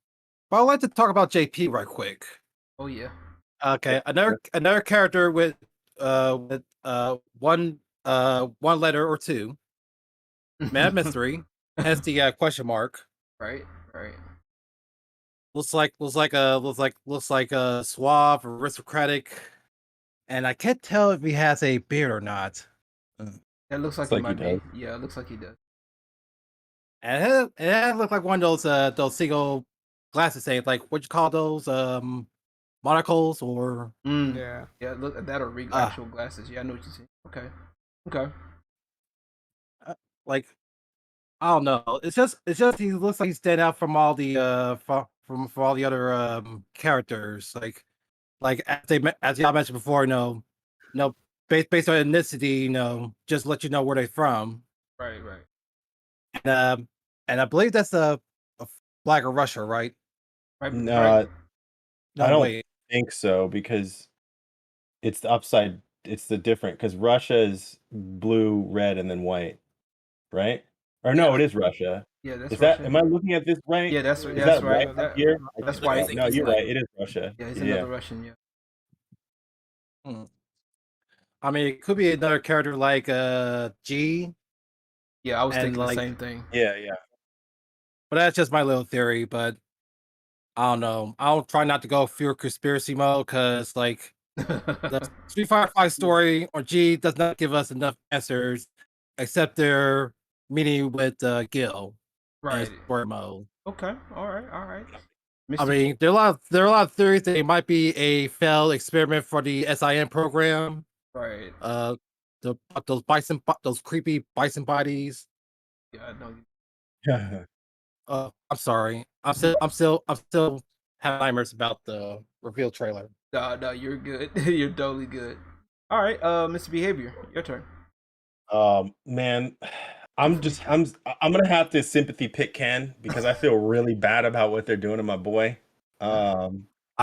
But I'd like to talk about JP right quick. Oh yeah. Okay, another character with one letter or two. Mad mystery. Hence the question mark. Right. Looks like a suave, aristocratic, and I can't tell if he has a beard or not. That looks like Looks he like he might does. be. Yeah, it looks like he does. And it looked like one of those single glasses things, like what you call those monocles or yeah. Look that or actual glasses. Yeah, I know what you see. Okay. like I don't know. It's just he looks like he's standing out from all the from all the other characters. Like as y'all mentioned before, based on ethnicity, just let you know where they're from. Right. And I believe that's a flag of Russia, right? No, Right. I don't wait. think so because it's the upside. It's the different because Russia is blue, red, and then white, right? Or no, it is Russia. Yeah, that's Is Russia. that? Am I looking at this right? Yeah, that's Is that's that right. white That- up here? that's I white. think No, he's you're like- right. It is Russia. Yeah, he's another Russian. Yeah. I mean, it could be another character like G. Yeah, I was And, thinking like- the same thing. Yeah. But that's just my little theory. But I don't know. I'll try not to go pure conspiracy mode because, like, the Street Fighter 5 story or G does not give us enough answers except their meeting with Gil in Right. story mode. Okay. All right. I mean, there are a lot of theories that it might be a failed experiment for the SIM program. right. Those creepy bison bodies. Yeah, I know. I'm sorry. I'm still having nightmares about the reveal trailer. No, you're good. You're totally good. All right, Mr. Behavior, your turn. Man, I'm gonna have to sympathy pick Ken because I feel really bad about what they're doing to my boy. I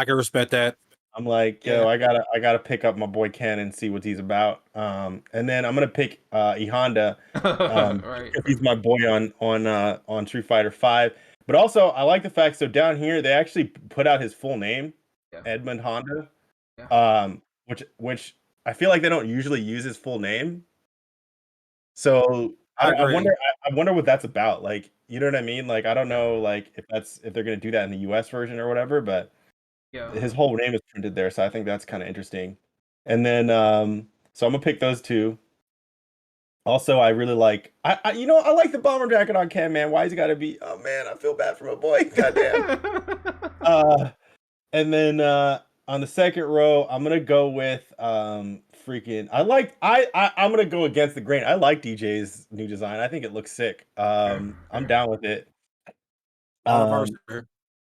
can respect that. I'm like, yo, I gotta pick up my boy Ken and see what he's about. And then I'm gonna pick E Honda. Right. Because he's my boy on Street Fighter 5. But also I like the fact so down here they actually put out his full name, Edmund Honda. Which I feel like they don't usually use his full name. So I wonder what that's about. Like, you know what I mean? Like, I don't know, like if they're gonna do that in the US version or whatever, but his whole name is printed there, so I think that's kind of interesting. And then so I'm gonna pick those two. Also, I really like I like the bomber jacket on Ken, man. Why he's gotta be? Oh man, I feel bad for my boy. Goddamn. And then on the second row, I'm gonna go with I'm gonna go against the grain. I like DJ's new design. I think it looks sick. I'm down with it.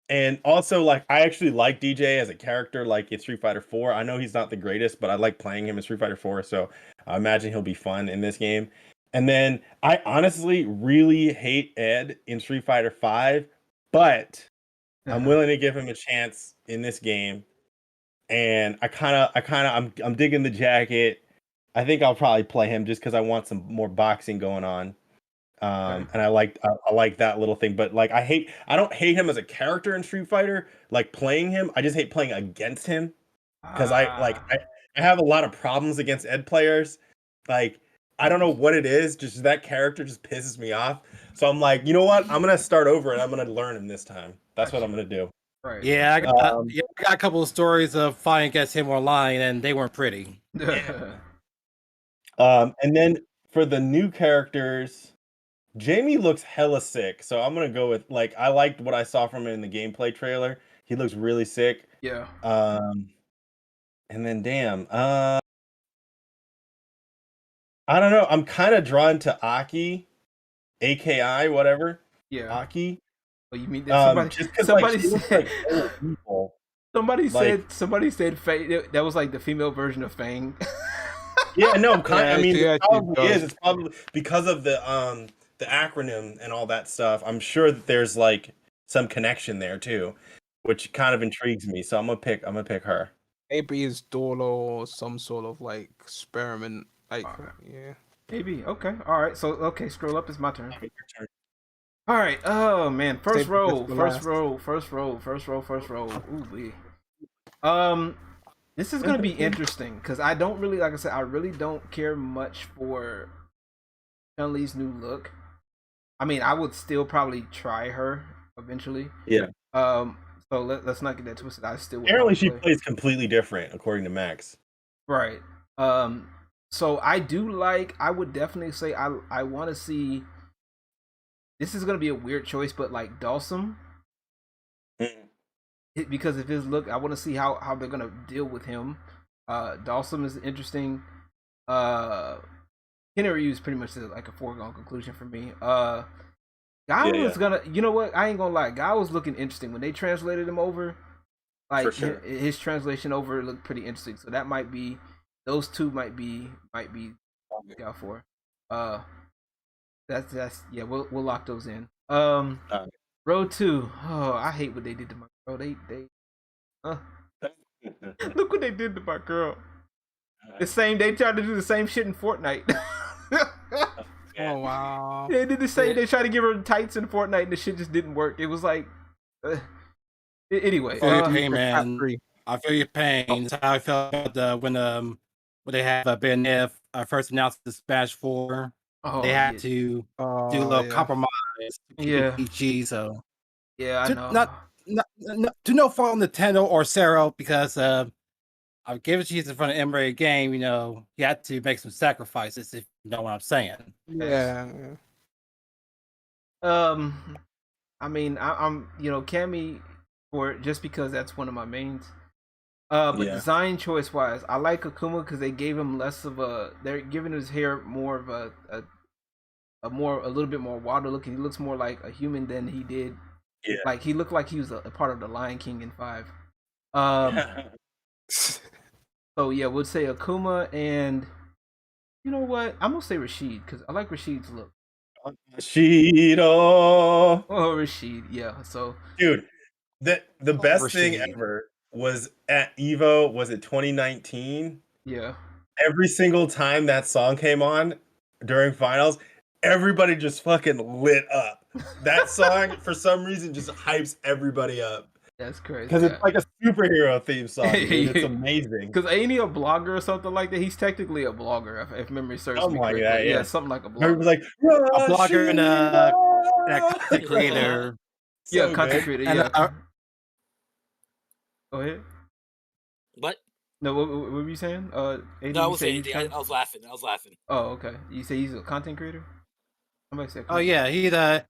And also, like, I actually like DJ as a character, like in Street Fighter 4. I know he's not the greatest, but I like playing him in Street Fighter 4, so I imagine he'll be fun in this game. And then I honestly really hate Ed in Street Fighter 5, but I'm willing to give him a chance in this game. And I'm digging the jacket. I think I'll probably play him just because I want some more boxing going on. And I like that little thing, but like I don't hate him as a character in Street Fighter, like playing him. I just hate playing against him because I have a lot of problems against Ed players. Like I don't know what it is, just that character just pisses me off. So I'm like, you know what? I'm gonna start over and I'm gonna learn him this time. That's what I'm gonna do. Right. Yeah, I got a couple of stories of fighting against him online, and they weren't pretty. And then for the new characters, Jamie looks hella sick, so I'm gonna go with like I liked what I saw from him in the gameplay trailer. He looks really sick. Yeah. And then damn, I don't know. I'm kind of drawn to Aki, AKI, whatever. Yeah. Aki. Oh, you mean somebody? Just because Somebody like, she looks like old people. Somebody said Fang. That was like the female version of Fang. Yeah, no, I mean, yeah, it probably is. It's probably because of the acronym and all that stuff. I'm sure that there's like some connection there too, which kind of intrigues me. So I'm gonna pick her. Maybe it's Dolo or some sort of like experiment. Like, yeah. Maybe. Okay. All right. So okay, scroll up. It's my turn. Your turn. All right. Oh man. First Save row. this for First last. row. First row. First row. First row. Ooh wee. This is gonna be interesting because I don't really, like I said, I really don't care much for Chun-Li's new look. I mean, I would still probably try her eventually. Yeah. So let's not get that twisted. I still would Apparently, probably she plays completely different, according to Max. Right. So I would definitely say I want to see. This is gonna be a weird choice, but like Dawson, because of his look, I want to see how they're gonna deal with him. Dawson is interesting. Keanu Reeves pretty much is like a foregone conclusion for me. Guy was gonna, you know what? I ain't gonna lie. Guy was looking interesting when they translated him over. Like sure. his translation over looked pretty interesting. So that might be, those two might be out for. That's yeah. We'll lock those in. Road 2. Oh, I hate what they did to my girl. They look what they did to my girl. They tried to do the same shit in Fortnite. Oh wow. They did the same. They tried to give her tights in Fortnite, and the shit just didn't work. It was like, anyway. I feel your pain, man. I feel your pain. That's how I felt about when they had Ben F first announced the Smash 4. They had to do a little compromise. Yeah. PG, so yeah, I know. Not to no fault of Nintendo or Sarah, because I gave it to you in front of Emery game. You know, you had to make some sacrifices, if you know what I'm saying. Yeah. I mean, I'm Cammy for it just because that's one of my mains. But design choice wise, I like Akuma because they gave him less of a. They're giving his hair more of a little bit more water looking. He looks more like a human than he did. Yeah. Like he looked like he was a part of the Lion King in 5. So yeah, we'll say Akuma, and you know what? I'm gonna say Rashid because I like Rashid's look. Shido. Oh, Rashid, yeah. So, dude, the best Rashid. thing ever was at Evo. Was it 2019? Yeah. Every single time that song came on during finals, everybody just fucking lit up. That song, for some reason, just hypes everybody up. That's crazy. Because it's like a superhero theme song. Dude. It's amazing. Because ain't he a blogger or something like that? He's technically a blogger, if memory serves Something me like correctly. that, yeah. Something like a blogger. Everybody's like, A blogger and a content creator. Yeah, content creator. And, Yeah. Go ahead. What? No, what were you saying? Aiden, No, I you was said saying. he's I was laughing. Oh, okay. You say he's a content creator? Somebody said. Oh yeah, he like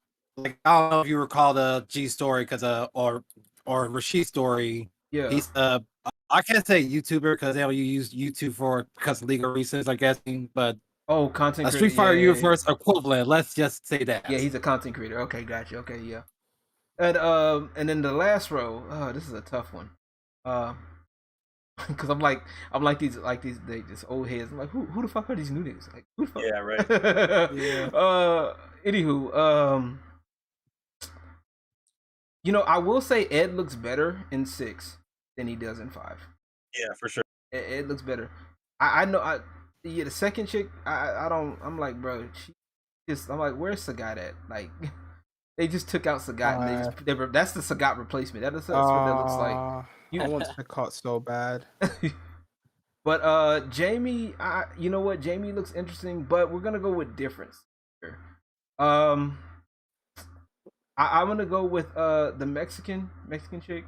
I don't know if you recall the G story because or Rashid story. Yeah. He's I can't say YouTuber because you use YouTube because of legal reasons, I guess. But content creator. A Street Fighter universe equivalent. Let's just say that. Yeah, he's a content creator. Okay, gotcha. Okay, yeah. And then the last row. Oh, this is a tough one. Because I'm like these they just old heads. I'm like, who the fuck are these new niggas? Like, who the fuck? Yeah, right. Yeah. Anywho, you know, I will say Ed looks better in 6 than he does in 5. Yeah, for sure. Ed looks better. I know. Yeah, the second chick, I don't. I'm like, bro, I'm like, where's Sagat at? Like, they just took out Sagat and that's the Sagat replacement. That's what that looks like. I want to cut so bad. But Jamie, you know what? Jamie looks interesting, but we're gonna go with difference here. I'm gonna go with the Mexican chick.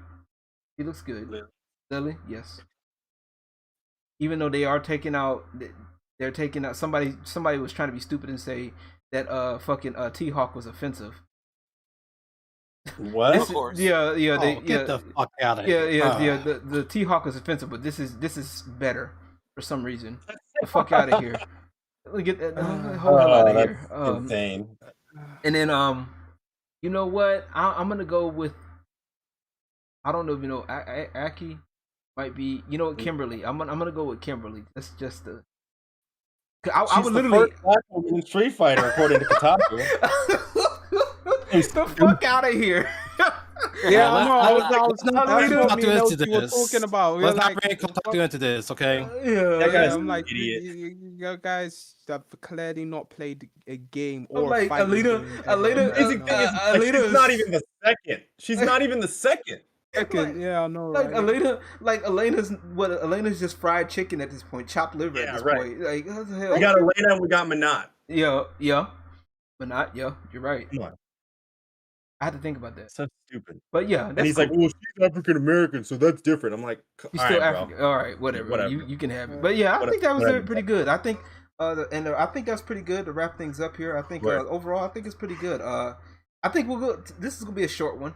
She looks good. Lily, yes. Even though they are taking out, they're taking out somebody was trying to be stupid and say that fucking T-Hawk was offensive. What? Of course. Yeah. Get the fuck out of here. Yeah. The T-Hawk is offensive, but this is better for some reason. Get the fuck out of here. Get the whole hell out of here. Insane. And then you know what? I'm gonna go with. I don't know if you know Aki might be. You know what, Kimberly. I'm gonna go with Kimberly. That's just the. I would literally in Street Fighter according to Kotaku. Get the fuck out of here. Yeah, I was Let's not bring Kotaku into you were this. talking about. Let's not bring Kotaku into this, okay? That guy's I'm like, idiot. you guys have clearly not played a game I'm or like, fighting Alita- game Alita- ever. She's not even the second. She's not even the second. Second, yeah, I know, Like right? Elena's just fried chicken at this point, chopped liver at Yeah, this right. point. Like, what the hell? We got Elena and we got Minot. Yeah, but not. Yeah, you're right. Come on. I had to think about that. So stupid. But yeah, that's And he's like, well, she's African American, so that's different. I'm like, he's all still right, African. bro. All right, whatever. Whatever. You can have it. But yeah, I think that was Whatever. pretty good. I think I think that's pretty good to wrap things up here. I think Right. overall, I think it's pretty good. I think we'll go. This is gonna be a short one.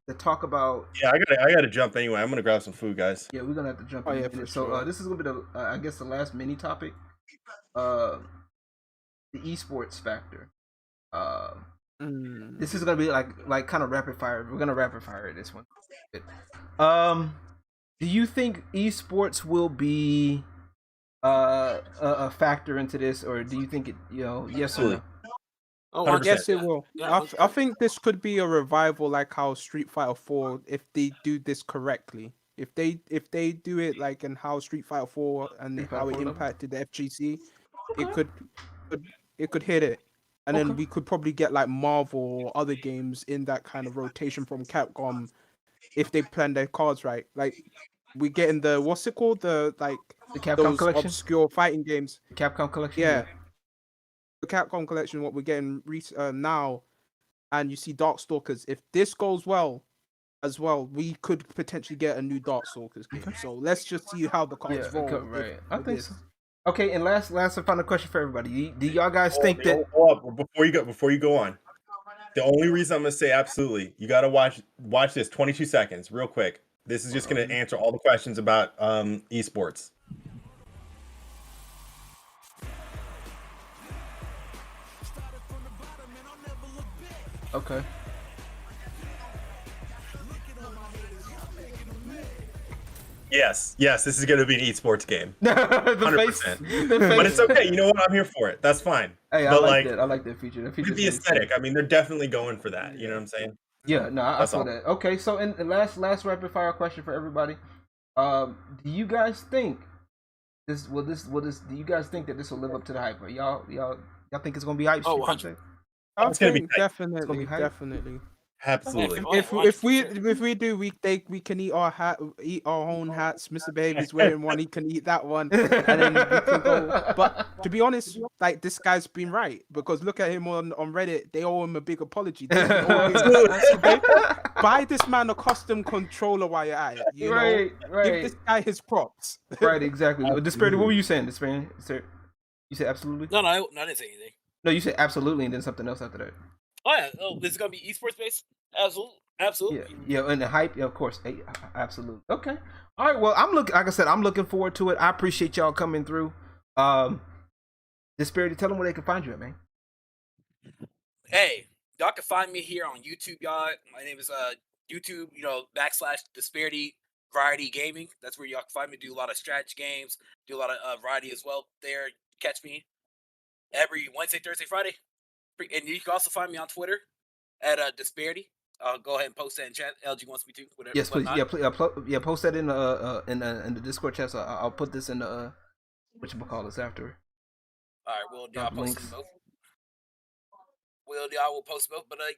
To talk about. Yeah, I gotta jump anyway. I'm gonna grab some food, guys. Yeah, we're gonna have to jump Oh, in. yeah, a minute. for So sure. this is gonna be the I guess the last mini topic. The esports factor. This is gonna be like kind of rapid fire. We're gonna rapid fire this one. Do you think esports will be a factor into this, or do you think it? You know, yes or no? Oh, I 100%. guess it will. Yeah, I think this could be a revival, like how Street Fighter 4, if they do this correctly. If they do it like in how Street Fighter 4 and Street how Fighter it 4 level? impacted the FGC, Okay. it could hit it, and Okay. then we could probably get like Marvel or other games in that kind of rotation from Capcom, if they plan their cards right. Like we getting the what's it called, the Capcom those collection. obscure fighting games. The Capcom collection. Yeah. The Capcom collection, what we're getting now, and you see Darkstalkers. If this goes well, as well, we could potentially get a new Darkstalkers game. So let's just see how the cards roll. Right. I think so. Okay, and last and final question for everybody. Do y'all guys think that? Hold up, before you go on, the only reason I'm gonna say absolutely, you gotta watch this 22 seconds, real quick. This is just gonna answer all the questions about esports. Okay. Yes, this is gonna be an esports game. The 100%. the But it's okay. You know what? I'm here for it. That's fine. Hey, I But, like that. I like that feature. That Look feature. at the aesthetic. I mean, they're definitely going for that. You know what I'm saying? Yeah, no, I That's feel all. that. Okay, so in the last rapid fire question for everybody, do you guys think this? Do you guys think that this will live up to the hype? Or y'all think it's gonna be hype? Oh, Street Fighter? I It's gonna be think hype. It's gonna be hype. definitely. Absolutely. If we do, we can eat our own hats. Mr. Baby's wearing one, he can eat that one, and then we can go. But to be honest, like this guy's been right, because look at him on Reddit. They owe him a big apology. They always- buy this man a custom controller while you're at it. You know, give this guy his props. Right, exactly. Disparity. What were you saying, Disparity? You said absolutely. No, I didn't say anything. No, you said absolutely, and then something else after that. Oh yeah. Oh, this is gonna be esports based. Absolutely. Yeah, and the hype, yeah, of course, hey, absolutely. Okay, all right. Well, like I said, I'm looking forward to it. I appreciate y'all coming through. Disparity, tell them where they can find you at, man. Hey, y'all can find me here on YouTube, y'all. My name is YouTube, /Disparity Variety Gaming. That's where y'all can find me. Do a lot of strategy games, do a lot of variety as well. There, catch me every Wednesday, Thursday, Friday, and you can also find me on Twitter at Disparity. I'll go ahead and post that in chat. LG wants me to. Whatever. Yes, please. Whatnot. Yeah, post that in the Discord chat. So I'll put this in the whatchamacallit after. All right, well, I'll post links. them both. I will post both, but I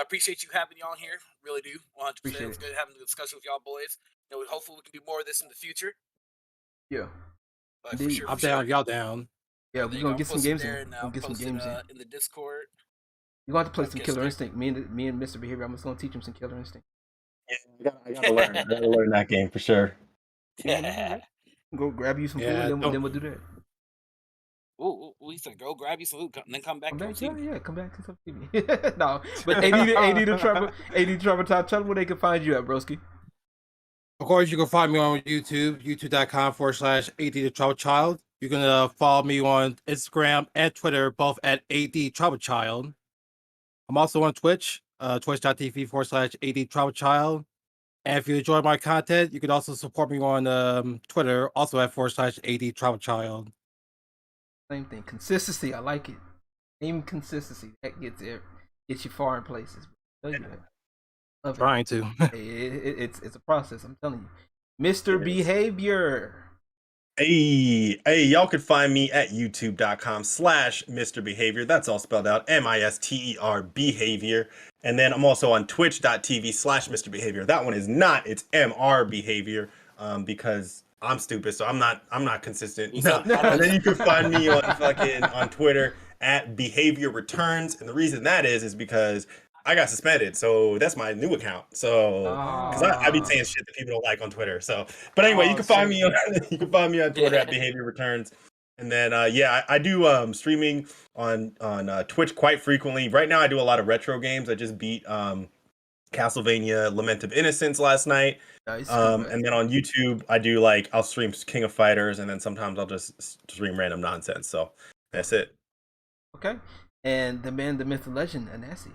appreciate you having me on here. Really do. 100%. Appreciate It was good having the discussion with y'all boys. Hopefully we can do more of this in the future. Yeah. But for sure, I'm down. Y'all down. Yeah, we're gonna get some games in. We'll get some games in the Discord. You're gonna have to play some Killer Instinct. Me and Mr. Behavior, I'm just gonna teach him some Killer Instinct. Yeah, I gotta learn. I gotta learn that game for sure. Yeah. Go grab you some food, and then we'll do that. Ooh, he said, go grab you some food, and then come back. Come back to some TV. No, but AD the Trouble Top, tell them where they can find you at, broski. Of course, you can find me on YouTube, youtube.com/AD the Trouble Child. You can follow me on Instagram and Twitter, both at AD Trouble Child. I'm also on Twitch, twitch.tv/AD Trouble Child. And if you enjoy my content, you can also support me on Twitter, also at /AD Trouble Child. Same thing. Consistency, I like it. Even consistency, that gets you far in places. Trying to. It's a process, I'm telling you. Mr. Behavior. Hey, y'all can find me at youtube.com/Mr. Behavior. That's all spelled out, MISTER Behavior. And then I'm also on twitch.tv/Mr. Behavior. That one is not, it's MR Behavior, because I'm stupid, so I'm not consistent. And then you can find me on Twitter at Behavior Returns. And the reason that is because I got suspended, so that's my new account. So, because I be saying shit that people don't like on Twitter. So, but anyway, you can find me on Twitter at Behavior Returns. And then, I do streaming on Twitch quite frequently. Right now, I do a lot of retro games. I just beat Castlevania: Lament of Innocence last night. Nice. And then on YouTube, I do I'll stream King of Fighters, and then sometimes I'll just stream random nonsense. So that's it. Okay. And the man, the myth, the legend, Anasi.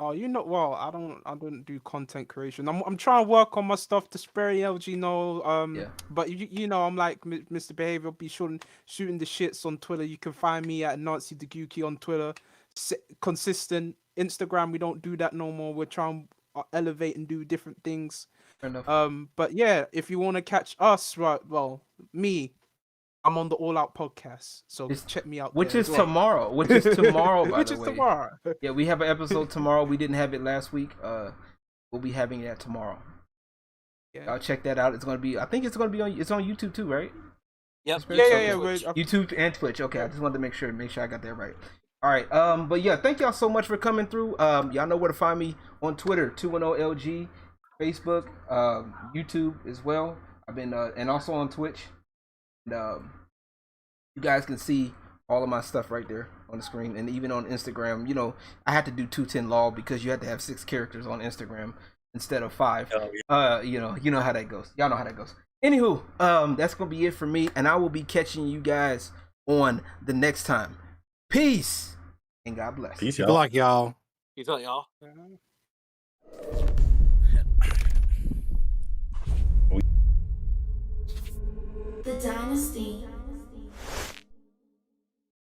Oh, well, I don't do content creation. I'm trying to work on my stuff to spare LG but I'm like Mr. Behavior, be shooting the shits on Twitter. You can find me at Nazi Daguki on Twitter. Consistent. Instagram, we don't do that no more. We're trying to elevate and do different things. Fair enough. But yeah, if you want to catch us, me, I'm on the All Out podcast, so check me out. Which is tomorrow. Which is tomorrow, by which the is way. Tomorrow. Yeah, we have an episode tomorrow. We didn't have it last week. We'll be having that tomorrow. Yeah. I'll check that out. It's gonna be. I think it's on YouTube too, right? Yep. Yeah. YouTube and Twitch. Okay, I just wanted to make sure I got that right. All right. But yeah, thank y'all so much for coming through. Y'all know where to find me on Twitter, 210LG, Facebook, YouTube as well. I've been and also on Twitch. And you guys can see all of my stuff right there on the screen, and even on Instagram. I had to do 210 law because you had to have 6 characters on Instagram instead of 5. Oh, yeah. You know how that goes. Y'all know how that goes. Anywho, that's gonna be it for me, and I will be catching you guys on the next time. Peace and God bless. Peace, Good luck, y'all. Peace out, y'all. The Dynasty